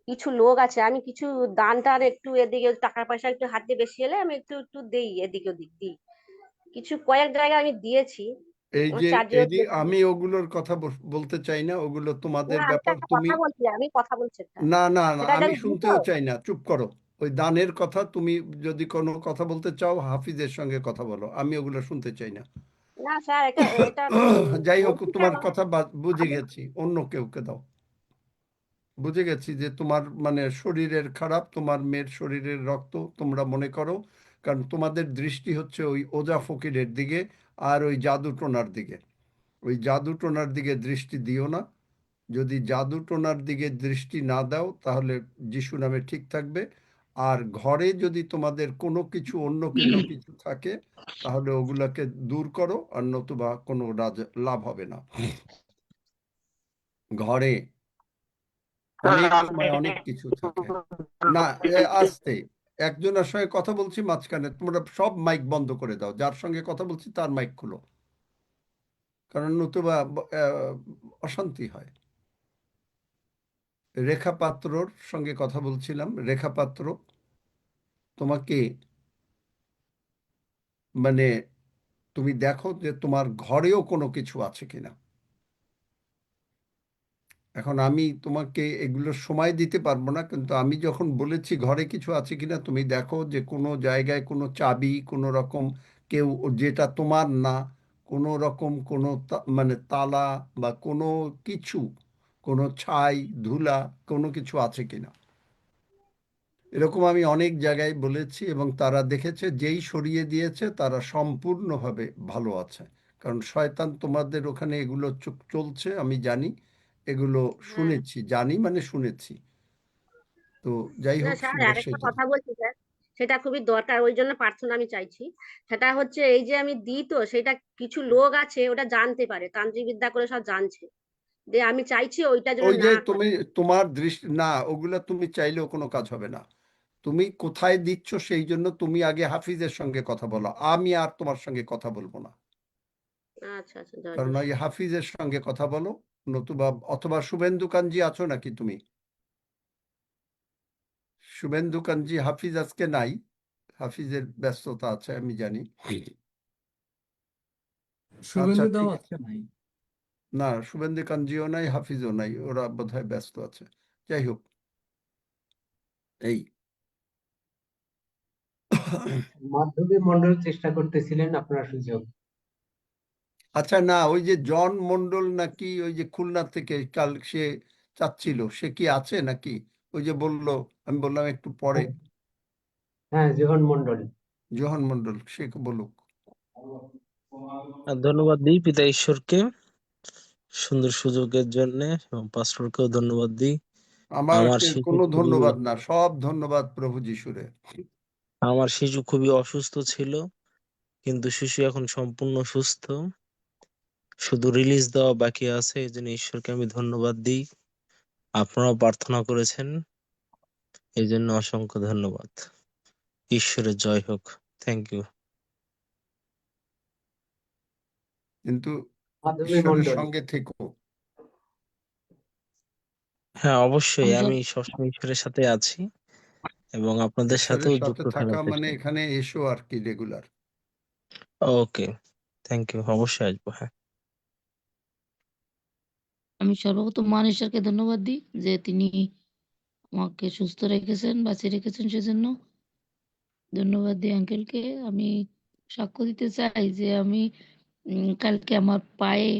কিছু লোক আছে, আমি কিছু দান টান একটু এদিকে টাকা পয়সা একটু হাত দিয়ে বেশি এলে আমি একটু একটু দিই, এদিকে ওদিক দিই, কিছু কয়েক জায়গায় আমি দিয়েছি, এই আমার যে চার্জেও দিয়েছি। আমি ওগুলোর কথা বলতে চাই না, ওগুলো তোমাদের না আমি ব্যাপার। একটা তুমি কথা বলছি, আমি কথা বলছি একটা, না না না, সেটা আমি জানি বুঝতো। শুনতেও চাই না, চুপ করো। ওই দানের কথা তুমি যদি কোনো কথা বলতে চাও, হাফিজের সঙ্গে কথা বলো, আমি ওগুলো শুনতে চাই না। না স্যার, এটা এটা যাই হোক, বলছি তোমার কেন, কথা বুঝে আমি গেছি, অন্য কেউকে দাও। বুঝে গেছি যে তোমার মানে শরীরের খারাপ, তোমার মেয়ের শরীরের রক্ত তোমরা মনে করো, কারণ তোমাদের দৃষ্টি হচ্ছে ওই ওজা ফকিরের দিকে আর ওই জাদু টোনার দিকে। ওই জাদু টোনার দিকে দৃষ্টি দিও না। যদি জাদু টোনার দিকে দৃষ্টি না দাও, তাহলে যিশু নামে ঠিক থাকবে। আর ঘরে যদি তোমাদের কোনো কিছু অন্য কোনো কিছু থাকে, তাহলে ওগুলাকে দূর করো, আর নতুবা কোনো লাভ হবে না। ঘরে অনেক সময় অনেক কিছু থাকে না। আস্তে, একজনের সঙ্গে কথা বলছি মাঝখানে, তোমরা সব মাইক বন্ধ করে দাও, যার সঙ্গে কথা বলছি তার মাইক খুলো, কারণ নতুবা অশান্তি হয়। রেখা পাত্রর সঙ্গে কথা বলছিলাম। রেখা পাত্র, তোমাকে মানে তুমি দেখো যে তোমার ঘরেও কোনো কিছু আছে কিনা। এখন আমি তোমাকে এগুলো সময় দিতে পারবো না, কিন্তু আমি যখন বলেছি ঘরে কিছু আছে কিনা, তুমি দেখো যে কোনো জায়গায় কোনো চাবি, কোনো রকম কেউ যেটা তোমার না, কোনো রকম কোনো মানে তালা বা কোনো কিছু, কোনো ছাই ধুলা কোনো কিছু আছে কিনা। এরকম আমি অনেক জায়গায় বলেছি এবং তারা দেখেছে যেই সরিয়ে দিয়েছে তারা সম্পূর্ণভাবে ভালো আছে। কারণ শয়তান তোমাদের ওখানে এগুলো চলছে আমি জানি, এগুলো হ্যাঁ শুনেছি, জানি মানে শুনেছি। তো যাই না হোক স্যার, শুভ আরেকটা সেটা। কথা বলছি স্যার, সেটা খুবই দরকার, ওই জন্য প্রার্থনা আমি চাইছি। সেটা হচ্ছে এই যে আমি দিই তো, সেটা কিছু লোক আছে ওটা জানতে পারে, তান্ত্রিক বিদ্যা করে সব জানছে, যে আমি চাইছি ওইটা যেন ওই যে না তুমি করে। তোমার দৃষ্টি না, ওগুলা তুমি চাইলেও কোনো কাজ হবে না। তুমি কোথায় দিচ্ছ সেই জন্য তুমি আগে হাফিজের সঙ্গে কথা বলো, আমি আর তোমার সঙ্গে কথা বলবো না। আচ্ছা আচ্ছা, জয় কারণ ওই যিশু। হাফিজের সঙ্গে কথা বলো, নতুবা অথবা শুভেন্দু কাঞ্জি আছো নাকি তুমি? শুভেন্দু কাঞ্জি, হাফিজ আজকে নাই, হাফিজের ব্যস্ততা আছে আমি জানি। আচ্ছা শুভেন্দু দাও ঠিক আজকে নাই। না, শুভেন্দু কাঞ্জিও নাই, হাফিজও নাই, ওরা বোধহয় ব্যস্ত আছে। যাই হোক, এই মাধ্যমী মন্ডল চেষ্টা করতেছিলেন আপনার সুযোগ। আচ্ছা না, ওই যে জন মন্ডল নাকি ওই যে খুলনা থেকে কাল সে চাচ্ছিল, সে কি আছে নাকি? ওই যে বললো, আমি বললাম একটু পরে। হ্যাঁ, জোহন মন্ডল। জোহন মন্ডল, সে বলুক। আর ধন্যবাদ দিই পিতা ঈশ্বরকে সুন্দর সুযোগের জন্য, এবং পাস্টরকেও ধন্যবাদ দিই। আমার শিশু কোনো খুবই ধন্যবাদ না, সব ধন্যবাদ প্রভু যিশুরে। আমার শিশু খুবই অসুস্থ ছিল, কিন্তু শিশু এখন সম্পূর্ণ সুস্থ, শুধু রিলিজ দেওয়া বাকি আছে। এই জন্য ঈশ্বরকে আমি ধন্যবাদ দিই। আপনারাও প্রার্থনা করেছেন, এই জন্য অসংখ্য ধন্যবাদ। ঈশ্বরের জয় হোক। Thank you. কিন্তু মাধ্যমী ঈশ্বরের মন্ডল। সঙ্গে থেকো। হ্যাঁ, অবশ্যই আমি আমি সবসময় ঈশ্বরের সাথে আছি এবং আপনাদের ঈশ্বরের সাথেও সাথে যুক্ত থাকা থাকার মানে চেষ্টা। এখানে এসো আর কি, রেগুলার। ওকে, থ্যাংক ইউ, অবশ্যই আসবো। হ্যাঁ, আমি সর্বপ্রথম মহান ঈশ্বরকে ধন্যবাদ দিই যে তিনি আমাকে সুস্থ রেখেছেন, বাঁচিয়ে রেখেছেন, সেজন্য ধন্যবাদ দিই আঙ্কেলকে। আমি সাক্ষ্য দিতে চাই যে আমি কালকে আমার পায়ে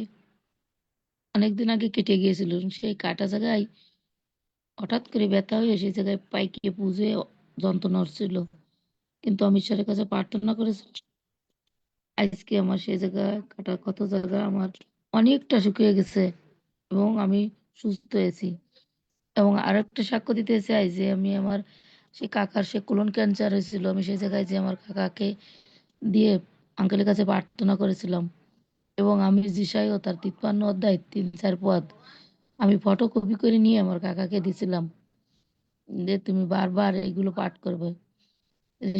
অনেকদিন আগে কেটে গিয়েছিল, সেই কাটা জায়গায় হঠাৎ করে ব্যথা হয়ে সেই জায়গায় পাইকে পুজে যন্ত্রণা হচ্ছিল, কিন্তু আমি ঈশ্বরের কাছে প্রার্থনা করেছি, আজকে আমার সেই জায়গায় কাটা কত জায়গা আমার অনেকটা শুকিয়ে গেছে এবং আমি সুস্থ হয়েছি। এবং আরেকটা সাক্ষ্য দিতে চাই যে আমি আমার সেই কাকার সে কোলন ক্যান্সার হয়েছিল, আমি সেই জায়গায় যে আমার কাকাকে দিয়ে আঙ্কেলের কাছে প্রার্থনা করেছিলাম, এবং আমি যিশাইও তার 53 অধ্যায় 3-4 পদ আমি ফটোকপি করে নিয়ে আমার কাকাকে দিছিলাম, যে তুমি বারবার এগুলো পাঠ করবে।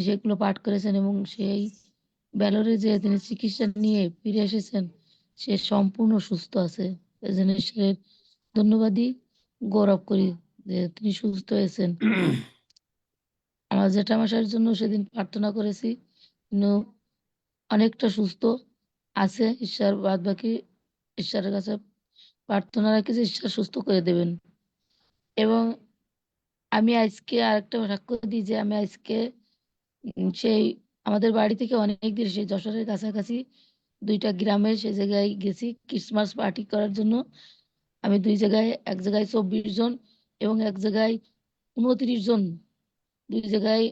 সেগুলো পাঠ করেছেন এবং সেই ব্যালরে যে তিনি চিকিৎসা নিয়ে ফিরে এসেছেন, সে সম্পূর্ণ সুস্থ আছে। এজন্য ঈশ্বরের ধন্যবাদই গৌরব করি যে তিনি সুস্থ হয়েছেন। আমার জেঠামশাইয়ের জন্য সেদিন প্রার্থনা করেছি, কিন্তু অনেকটা সুস্থ আছে। ঈশ্বর বাদ বাকি ঈশ্বরের কাছে প্রার্থনা রাখি যে ঈশ্বর সুস্থ করে দেবেন। এবং আমি আজকে আরেকটা সাক্ষ্য দিই যে আমি আজকে সেই আমাদের বাড়ি থেকে অনেক দূরে, সেই যশোরের কাছাকাছি 2টা গ্রামে সে জায়গায় গেছি ক্রিসমাস পার্টি করার জন্য। আমি 2 জায়গায়, এক জায়গায় 24 জন এবং এক জায়গায় 29 জন, 2 জায়গায়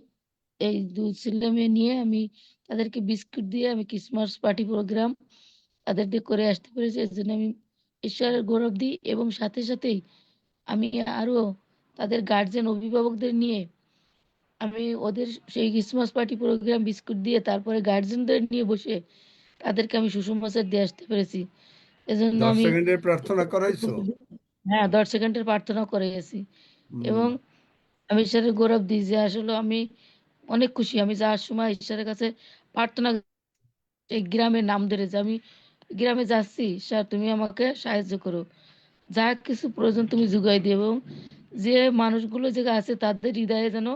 এই 2 ছেলে মেয়ে নিয়ে আমি তাদেরকে বিস্কুট দিয়ে আমি ক্রিসমাস পার্টি প্রোগ্রাম তাদের দিয়ে করে আসতে পেরেছি। এর জন্য আমি ঈশ্বরের গৌরব দিই এবং সাথে সাথেই আমি আরো তাদের গার্জেন অভিভাবকদের নিয়ে আমি ওদের সেই ক্রিসমাস পার্টি প্রোগ্রাম বিস্কুট দিয়ে তারপরে গার্জেনদের নিয়ে বসে তাদেরকে আমি সুসমাচার দিয়ে আসতে পেরেছি। এজন্য 10 আমি সেকেন্ডের প্রার্থনা করাইছো? হ্যাঁ 10 সেকেন্ডের প্রার্থনা করে গেছি এবং আমি ঈশ্বরের গৌরব দিই যে আসলে আমি অনেক খুশি। আমি যাওয়ার সময় ঈশ্বরের কাছে প্রার্থনা এই গ্রামের নাম ধরে যে আমি গ্রামে যাচ্ছি, ঈশ্বর তুমি আমাকে সাহায্য করো, যা কিছু প্রয়োজন তুমি যোগাই দিও, এবং যে মানুষগুলো যে আছে তাদের হৃদয়ে যেন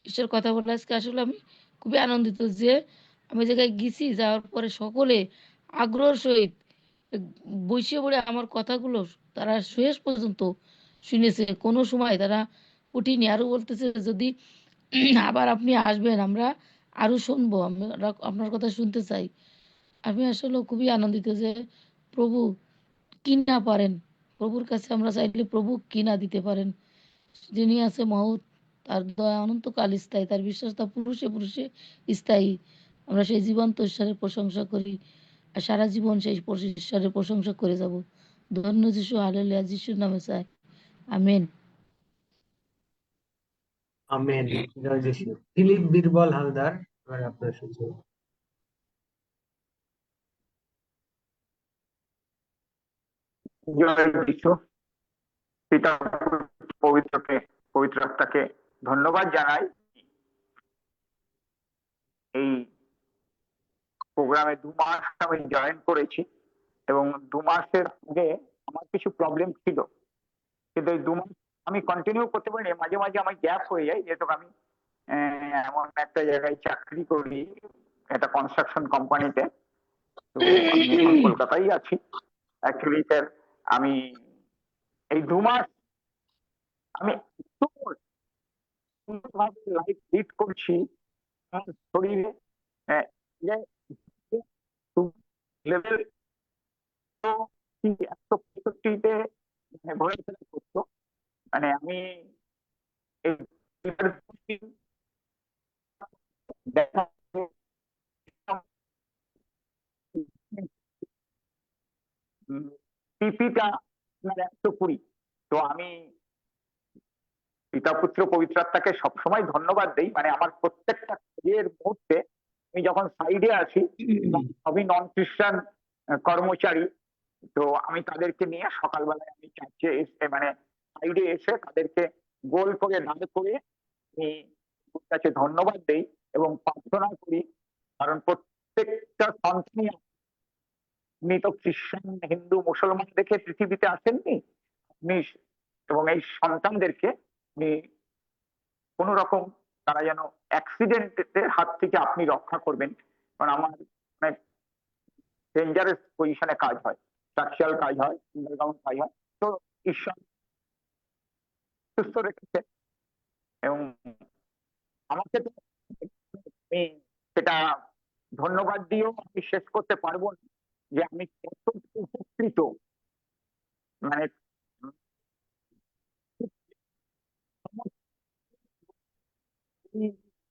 ঈশ্বর কথা বলে। আজকে আসলে আমি খুবই আনন্দিত যে আমি জায়গায় গেছি, যাওয়ার পরে সকলে আগ্রহের সহিত বসে পড়ে আমার কথাগুলো তারা শেষ পর্যন্ত শুনেছে, কোনো সময় তারা উঠিনি, আরো বলতেছে যদি আবার আপনি আসবেন আমরা আরো শুনবো, আমরা আপনার কথা শুনতে চাই। আমি আসলে খুবই আনন্দিত যে প্রভু কি না পারেন প্রভুর কাছে আমরা চাইলে প্রভু কি না দিতে পারেন। যিনি আছে মহৎ, তার দয়া অনন্তকাল স্থায়ী, তার বিশ্বাসতা পুরুষে পুরুষে স্থায়ী। আমরা সেই জীবন্ত ঈশ্বরের প্রশংসা করি আর সারা জীবন সেই ঈশ্বরের প্রশংসা করে যাব। ধন্য যিশু, হালেলুয়া, যিশুর নামে চাই, আমেন। আমেন। জয় যিশু। দিলীপ বীরবল হালদার, এবার আপনার সুযোগ। জয় যিশু। পিতা পবিত্রকে পবিত্র আত্মাকে ধন্যবাদ জানাই। এই প্রোগ্রামে 2 মাস আমি জয়েন করেছি এবং 2 মাসের আগে আমার কিছু প্রবলেম ছিল, কিন্তু এই 2 মাস আমি কন্টিনিউ করতে পারিনি। মাঝে মাঝে আমার গ্যাপ হয়ে যায়, যেহেতু আমি এমন একটা জায়গায় চাকরি করি, একটা কনস্ট্রাকশন কোম্পানিতে। তো আমি এখন কলকাতায় আছি। অ্যাকচুয়ালি স্যার আমি এই 2 মাস আমি সুন্দরভাবে লাইফ লিড করছি। আমার শরীরে লেভেল 165-তে ঘোরাফেরা করতো। মানে আমি এই দেখা পিপিটা 120। তো আমি পিতা পুত্র পবিত্র আত্মাকে সবসময় ধন্যবাদ দেই। মানে আমার প্রত্যেকটা কাজের মুহূর্তে আমি যখন সাইডে আসি, সবই নন খ্রিস্টান কর্মচারী, তো আমি তাদেরকে নিয়ে সকালবেলায় আমি চার্চে এসে মানে সাইডে এসে তাদেরকে গোল করে দাঁড় করে আমি ওর কাছে ধন্যবাদ দেই এবং প্রার্থনা করি। কারণ প্রত্যেকটা সন্তানই, আপনি তো খ্রিস্টান, হিন্দু, মুসলমান দেখে পৃথিবীতে আসেননি, আপনি এবং এই সন্তানদেরকে কোন রকম তারা যেন অ্যাক্সিডেন্টের হাত থেকে আপনি রক্ষা করবেন। কারণ আমার অনেক ডেঞ্জারাস পজিশনে কাজ হয়, স্ট্রাকচারাল কাজ হয়, আন্ডারগ্রাউন্ড কাজ হয়। তো ঈশ্বর সুস্থ রেখেছে এবং আমাকে তো সেটা ধন্যবাদ দিয়েও আমি শেষ করতে পারবো না যে আমি কত উপকৃত। মানে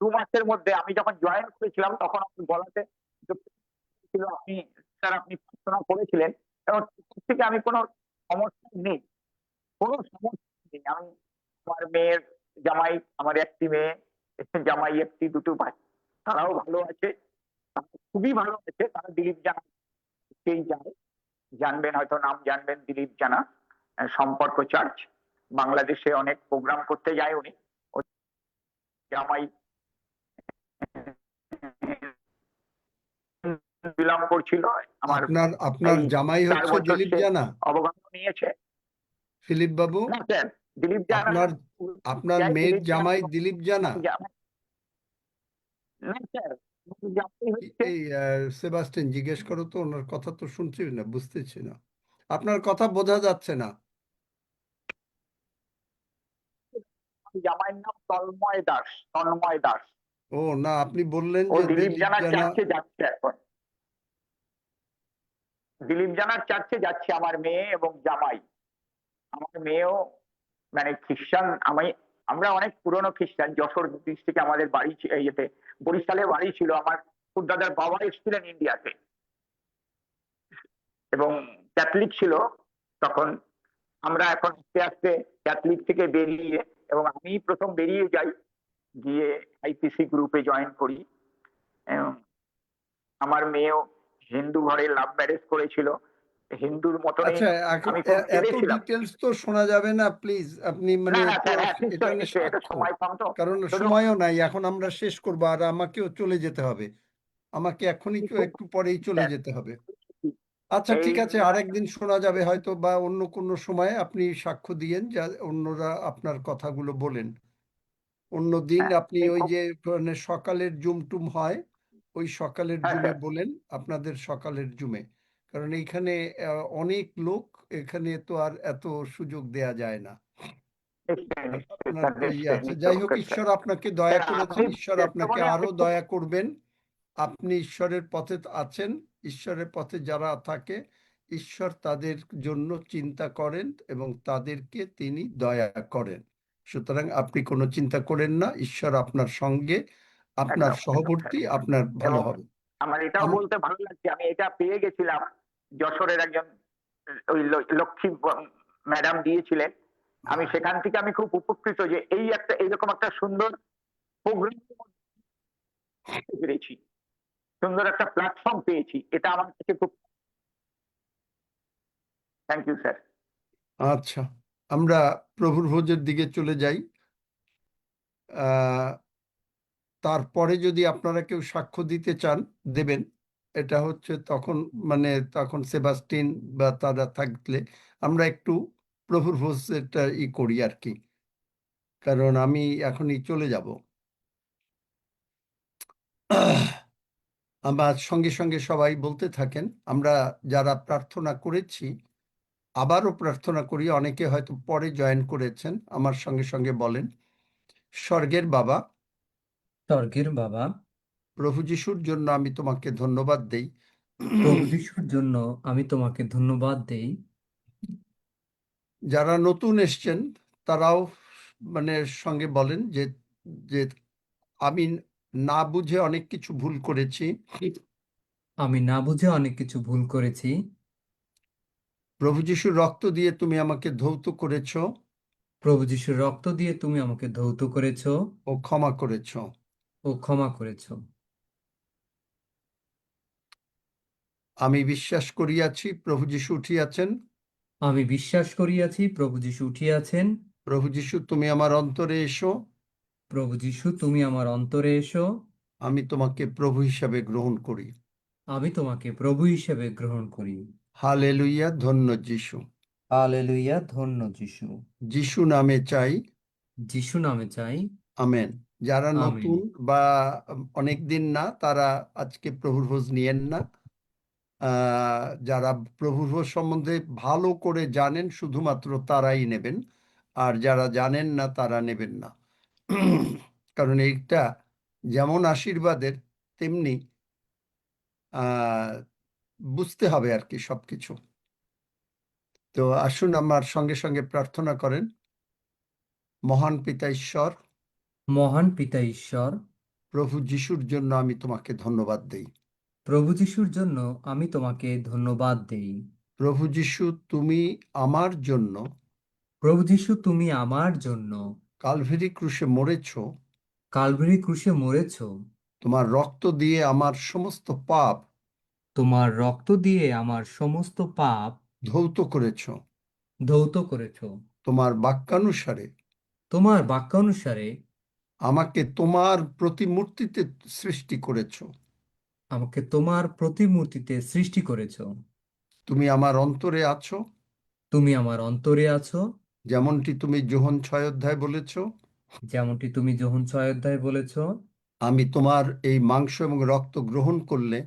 2 মাসের মধ্যে আমি যখন জয়েন করেছিলাম তখন আপনি বলাতে ছিল, আপনি স্যার আপনি প্রার্থনা করেছিলেন এবং থেকে আমি কোনো সমস্যা নেই, কোনো সমস্যা নেই। আমি আমার মেয়ের জামাই, আমার একটি মেয়ে, জামাই একটি, 2 ভাই, তারাও ভালো আছে, খুবই ভালো আছে। তারা দিলীপ জানা সেই যায়, জানবেন হয়তো, নাম জানবেন, দিলীপ জানা, সম্পর্ক চার্চ, বাংলাদেশে অনেক প্রোগ্রাম করতে যায় উনি। জামাই বিলং করছিল আমার। আপনার জামাই 4 হচ্ছে বছর দিলীপ সে জানা? অবগাহন নিয়েছে। ফিলিপ বাবু, না স্যার, দিলীপ জানা আপনার মেয়ের দিলীপ জানা জামাই দিলীপ জানা? না স্যার, জামাই হচ্ছে এই সেবাস্টিন জিজ্ঞেস করো তো, ওনার কথা তো শুনছি না, বুঝতেছি না, আপনার কথা বোঝা যাচ্ছে না। জামাইয়ের নাম তন্ময় দাস। তন্ময় দাস। ও না, আপনি বললেন ও যে দিলীপ দিলীপ জানার জানা। চার্চে যাচ্ছে এখন, দিলীপ জানার চার্চে যাচ্ছে আমার মেয়ে এবং জামাই। আমার মেয়েও মানে খ্রিস্টান, আমরা অনেক পুরনো খ্রিস্টান। যশোর ডিস্ট্রিক্টে আমাদের বাড়ি, ইয়েতে বরিশালে বাড়ি ছিল। আমার খুড়দাদার বাবা এসেছিলেন ইন্ডিয়াতে এবং ক্যাথলিক ছিল তখন। আমরা এখন আস্তে আস্তে ক্যাথলিক থেকে বেরিয়ে, এবং আমি প্রথম বেরিয়ে যাই, গিয়ে আইপিসি গ্রুপে জয়েন করি। আমার মেয়েও হিন্দু ঘরে লাভ ম্যারেজ করেছিল, হিন্দুর মতনই। আচ্ছা, আমি খুব এত কেঁদেছিলাম। ডিটেলস তো শোনা যাবে না, প্লিজ। আপনি মানে না না তো স্যার, এটা নিশ্চয়ই নিশ্চয়ই, এটা সাক্ষ্য, সময় কম তো। কারণ সময়ও নাই, এখন আমরা শেষ করবো আর আমাকেও চলে যেতে হবে, আমাকে এখনই একটু পরেই চলে যেতে হবে। আচ্ছা ঠিক আছে, আরেকদিন শোনা যাবে হয়তো, বা অন্য কোনো সময় আপনি সাক্ষ্য দিয়েন, যা অন্যরা আপনার কথাগুলো বলেন। অন্যদিন আপনি ওই যে মানে সকালের জুম টুম হয়, ওই সকালের জুমে বলেন, আপনাদের সকালের জুমে, কারণ এইখানে অনেক লোক, এখানে তো আর এত সুযোগ দেয়া যায় না। আপনার তো ইয়ে আছে। যাই হোক, ঈশ্বর আপনাকে দয়া করেছেন, ঈশ্বর আপনাকে আরো দয়া করবেন। আপনি ঈশ্বরের পথে আছেন, ঈশ্বরের পথে যারা থাকে, ঈশ্বর তাদের জন্য চিন্তা করেন এবং তাদেরকে তিনি দয়া করেন। সুতরাং আপনি কোনো চিন্তা করেন না, ঈশ্বর আপনার সঙ্গে, আপনার একদম একদম সহবর্তী, স্যার। আপনার ভালো এবং হবে। আমার এটাও আম- বলতে ভালো লাগছে, আমি এটা পেয়ে গেছিলাম, যশোরের একজন ওই লক্ষ্মী ম্যাডাম দিয়েছিলেন। আমি সেখান থেকে আমি খুব উপকৃত যে এই একটা এইরকম একটা সুন্দর প্রোগ্রাম পেরেছি, সুন্দর একটা প্ল্যাটফর্ম পেয়েছি, এটা আমার কাছে খুব। Thank you sir. আচ্ছা, আমরা প্রভুর ভোজের দিকে চলে যাই। তারপরে যদি আপনারা কেউ সাক্ষ্য দিতে চান দেবেন, এটা হচ্ছে তখন মানে তখন সেবাস্টিন বা তারা থাকলে আমরা একটু প্রভুর ভোজটা করি আর কি, কারণ আমি এখনই চলে যাব। আমার সঙ্গে সঙ্গে সবাই বলতে থাকেন, আমরা যারা প্রার্থনা করেছি আবারও প্রার্থনা করি। অনেকে হয়তো পরে জয়েন করেছেন, আমার সঙ্গে সঙ্গে বলেন, স্বর্গের বাবা, স্বর্গের বাবা, প্রভু যিশুর জন্য আমি তোমাকে ধন্যবাদ দেই। প্রভু যিশুর জন্য আমি তোমাকে ধন্যবাদ দেই। যারা নতুন এসছেন তারাও মানে সঙ্গে বলেন যে যে আমি না বুঝে অনেক কিছু ভুল করেছি, আমি না বুঝে অনেক কিছু ভুল করেছি। প্রভু যিশুর রক্ত দিয়ে তুমি আমাকে ধৌত করেছ প্রভু যিশুর রক্ত দিয়ে তুমি আমাকে ধৌত করেছ ও ক্ষমা করেছ। ও ক্ষমা করেছ। আমি বিশ্বাস করিয়াছি প্রভু যিশু উঠিয়াছেন। আমি বিশ্বাস করিয়াছি প্রভু যিশু উঠিয়াছেন। প্রভু যিশু তুমি আমার অন্তরে এসো। প্রভু যিশু তুমি আমার অন্তরে এসো। আমি তোমাকে প্রভু হিসাবে গ্রহণ করি। আমি তোমাকে প্রভু হিসেবে গ্রহণ করি। হালেলুইয়া, ধন্য যিশু। হালেলুইয়া, ধন্য যিশু। যিশু নামে চাই, যিশু নামে চাই। আমেন। যারা আমেন। নতুন বা অনেক দিন না তারা আজকে প্রভুর ভোজ নিয়েন না। যারা প্রভুর ভোজ সম্বন্ধে ভালো করে জানেন শুধুমাত্র তারাই নেবেন, আর যারা জানেন না তারা নেবেন না। কারণ এইটা যেমন আশীর্বাদের তেমনি বুঝতে হবে আর কি সবকিছু। তো আসুন আমার সঙ্গে সঙ্গে প্রার্থনা করেন। মহান পিতা ঈশ্বর, মহান পিতা ঈশ্বর, প্রভু যিশুর জন্য আমি তোমাকে ধন্যবাদ দেই। প্রভু যিশুর জন্য আমি তোমাকে ধন্যবাদ দেই। প্রভু যিশু তুমি আমার জন্য প্রভু যিশু তুমি আমার জন্য কালভেরি ক্রুশে মরেছ। কালভারি ক্রুশে মরেছ। তোমার রক্ত দিয়ে আমার সমস্ত পাপ তোমার রক্ত দিয়ে আমার সমস্ত পাপ ধৌত করেছ। ধৌত করেছ। তোমার বাক্যানুসারে তোমার বাক্যানুসারে আমাকে তোমার প্রতিমূর্তিতে সৃষ্টি করেছ। আমাকে তোমার প্রতিমূর্তিতে সৃষ্টি করেছ। তুমি আমার অন্তরে আছো, তুমি আমার অন্তরে আছো, যেমনটি তুমি যোহন 6 অধ্যায় বলেছ। যেমনটি তুমি যোহন 6 অধ্যায়ে বলেছ। আমি তোমার এই মাংস এবং রক্ত গ্রহণ করলে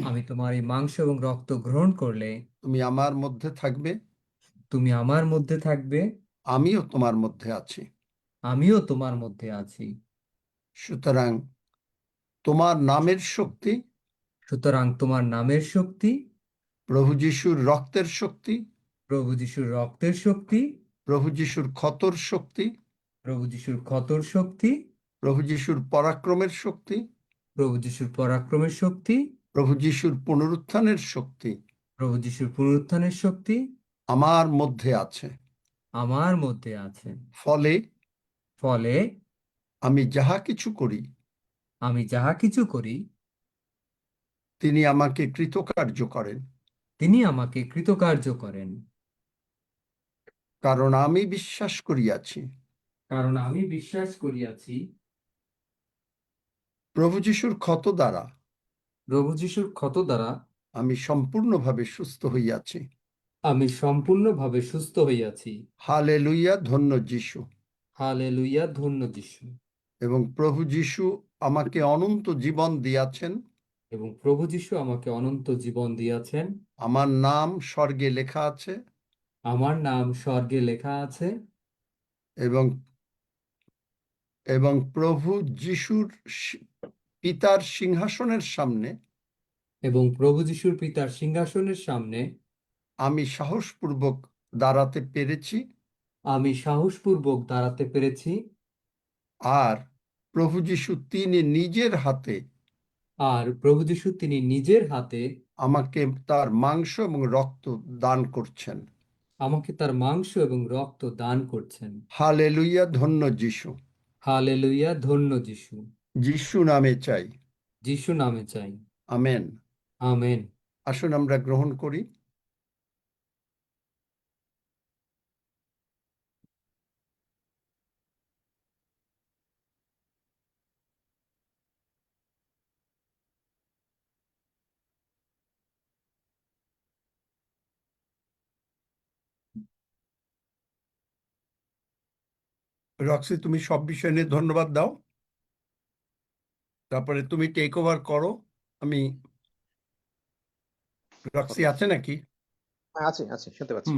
আমি তোমার এই মাংস এবং রক্ত গ্রহণ করলে তুমি আমার মধ্যে থাকবে, তুমি আমার মধ্যে থাকবে, আমিও তোমার মধ্যে আছি। আমিও তোমার মধ্যে আছি। সুতরাং তোমার নামের শক্তি, সুতরাং তোমার নামের শক্তি, প্রভু যিশুর রক্তের শক্তি, প্রভু যিশুর রক্তের শক্তি, প্রভু যিশুর ক্ষতর শক্তি, প্রভু যিশুর ক্ষতর শক্তি, প্রভু যিশুর পরাক্রমের শক্তি, প্রভু যিশুর পরাক্রমের শক্তি, প্রভু যিশুর পুনরুত্থানের শক্তি প্রভু যিশুর পুনরুত্থানের শক্তি আমার মধ্যে আছে। আমার মধ্যে আছে। ফলে ফলে আমি যাহা কিছু করি আমি যাহা কিছু করি তিনি আমাকে কৃতকার্য করেন, তিনি আমাকে কৃতকার্য করেন। কারণ আমি বিশ্বাস করিয়াছি কারণ আমি বিশ্বাস করিয়াছি প্রভু যিশুর ক্ষত দ্বারা প্রভু যিশুর ক্ষত দ্বারা আমি সম্পূর্ণভাবে সুস্থ হইয়াছি। আমি সম্পূর্ণভাবে সুস্থ হইয়াছি। হালেলুইয়া, ধন্য যিশু। হালেলুইয়া, ধন্য যিশু। এবং প্রভু যিশু আমাকে অনন্ত জীবন দিয়াছেন। এবং প্রভু যিশু আমাকে অনন্ত জীবন দিয়াছেন। আমার নাম স্বর্গে লেখা আছে। আমার নাম স্বর্গে লেখা আছে। এবং এবং প্রভু যিশুর পিতার সিংহাসনের সামনে এবং প্রভু যিশুর পিতার সিংহাসনের সামনে আমি সাহসপূর্বক দাঁড়াতে পেরেছি, আমি সাহসপূর্বক দাঁড়াতে পেরেছি, আর প্রভু যিশু তিনি নিজের হাতে আর প্রভু যিশু তিনি নিজের হাতে আমাকে তার মাংস এবং রক্ত দান করছেন। আমাকে তার মাংস এবং রক্ত দান করছেন। হালেলুয়া, ধন্য যিশু। হালেলুয়া, ধন্য যিশু। যিশু নামে চাই, যিশু নামে চাই। আমেন। আমেন। আসুন আমরা গ্রহণ করি। রক্সি, তুমি সব বিষয় নিয়ে ধন্যবাদ দাও, তারপরে তুমি টেক ওভার করো। আমি রক্সি আছে নাকি? আছে আছে, শুনতে পাচ্ছি।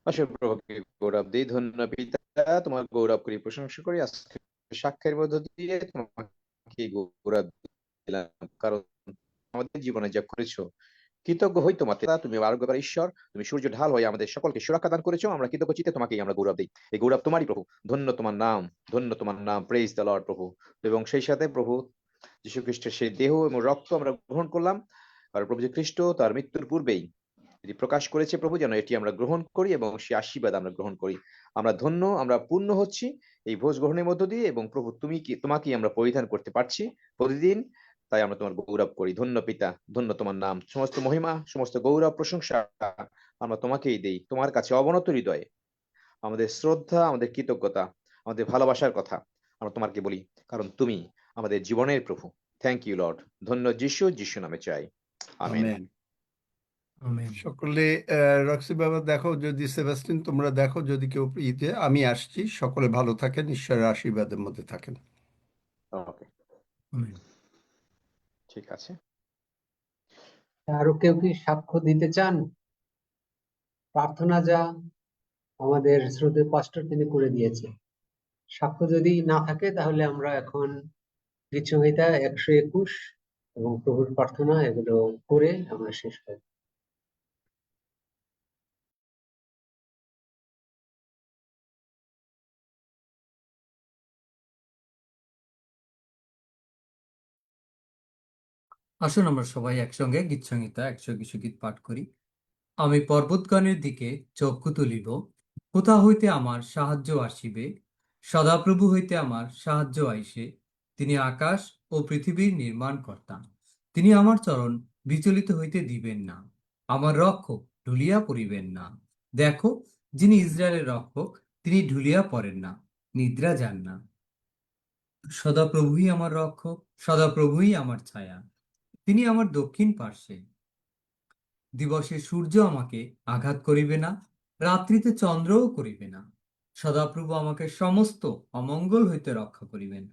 আসলে প্রভুকে গৌরব দিই, ধন্য পিতা, তোমার গৌরব করি, প্রশংসা করি। আজকে সাক্ষের মধ্য দিয়ে তোমাকে গৌরব দিলাম, কারণ আমাদের জীবনে যা করেছো কৃতজ্ঞ হই তোমাকে। তুমি আরোগ্যকর ঈশ্বর, তুমি সূর্য ঢাল হয়ে আমাদের সকলকে সুরক্ষা দান করেছো। আমরা কৃতজ্ঞ চিত্তে তোমাকেই আমরা গৌরব দিই। এই গৌরব তোমারই প্রভু, ধন্য তোমার নাম, ধন্য তোমার নাম। প্রেইজ দ্য লর্ড প্রভু। এবং সেই সাথে প্রভু যীশু খ্রিস্টের সেই দেহ এবং রক্ত আমরা গ্রহণ করলাম, আর প্রভু যীশু খ্রিস্ট তার মৃত্যুর পূর্বেই এটি প্রকাশ করেছে প্রভু, যেন এটি আমরা গ্রহণ করি এবং সেই আশীর্বাদ আমরা গ্রহণ করি। আমরা ধন্য, আমরা পূর্ণ হচ্ছি এই ভোজ গ্রহণের মধ্য দিয়ে, এবং প্রভু তোমাকেই আমরা পরিধান করতে পারছি প্রতিদিন। তাই আমরা তোমার গৌরব করি। ধন্য পিতা, ধন্য তোমার নাম। সমস্ত মহিমা, সমস্ত গৌরব, প্রশংসা আমরা তোমাকেই দেই। তোমার কাছে অবনত হৃদয়ে আমাদের শ্রদ্ধা, আমাদের কৃতজ্ঞতা, আমাদের ভালোবাসার কথা আমরা তোমাকে বলি, কারণ তুমি আমাদের জীবনের প্রভু। Thank you Lord. ধন্য যিশু, যিশু নামে চাই, আমেন। আমেন। সকলে রক্সি বাবা দেখো, যদি সেবাস্টিন তোমরা দেখো, যদি কেউ ইতে, আমি আসছি। সকলে ভালো থাকেন, ঈশ্বরের আশীর্বাদের মধ্যে থাকেন। ওকে, ঠিক আছে। আরো কেউ কি সাক্ষ্য দিতে চান? প্রার্থনা যা আমাদের শ্রদ্ধেয় পাস্টর তিনি করে দিয়েছে, সাক্ষ্য যদি না থাকে তাহলে আমরা এখন গীতসংহিতা 121 এবং প্রভুর প্রার্থনা এগুলো করে আমরা শেষ করব। আসুন আমরা সবাই একসঙ্গে গীতসংহিতা 121 গীত পাঠ করি। আমি পর্বতগণের দিকে চক্ষু তুলিব, কোথা হইতে আমার সাহায্য আসিবে? সদাপ্রভু হইতে আমার সাহায্য আইসে। তিনি আকাশ ও পৃথিবীর নির্মাণকর্তা। তিনি আমার চরণ বিচলিত হইতে দিবেন না, আমার রক্ষক ঢুলিয়া পড়িবেন না। দেখো, যিনি ইসরায়েলের রক্ষক, তিনি ঢুলিয়া পড়েন না, নিদ্রা যান না। সদাপ্রভুই আমার রক্ষক, সদাপ্রভুই আমার ছায়া, তিনি আমার দক্ষিণ পার্শ্বে। দিবসে সূর্য আমাকে আঘাত করিবে না, রাত্রিতে চন্দ্রও করিবে না। সদাপ্রভু আমাকে সমস্ত অমঙ্গল হইতে রক্ষা করিবেন,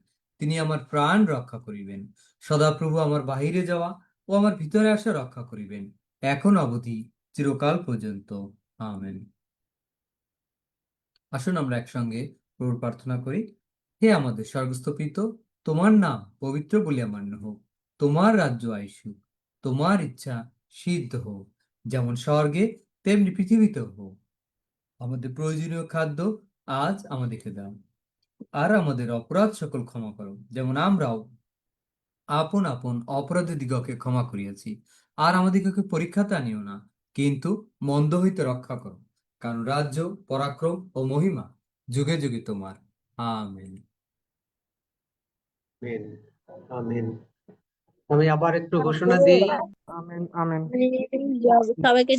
তিনি আমার প্রাণ রক্ষা করিবেন। সদাপ্রভু আমার বাহিরে যাওয়া ও আমার ভিতরে আসা রক্ষা করিবেন, এখন অবধি চিরকাল পর্যন্ত। আমেন। আসুন আমরা একসঙ্গে প্রভুর প্রার্থনা করি। হে আমাদের স্বর্গস্থ পিতা, তোমার নাম পবিত্র বলিয়া মান্য হোক, তোমার রাজ্য আইসুক, তোমার ইচ্ছা সিদ্ধ হোক, যেমন স্বর্গে তেমনি পৃথিবীতে হোক। আমাদের প্রয়োজনীয় খাদ্য আজ আমাদেরকে দাও, আর আমাদের অপরাধ সকল ক্ষমা করো, যেমন আমরাও আপন আপন অপরাধী দিগকে ক্ষমা করিয়াছি। আর আমাদিগকে পরীক্ষাতে আনিও না, কিন্তু মন্দ হইতে রক্ষা করো, কারণ রাজ্য, পরাক্রম ও মহিমা যুগে যুগে তোমার। আমেন। Amen, amen. আমি আবার একটু ঘোষণা দিই। Amen, amen. সবাইকে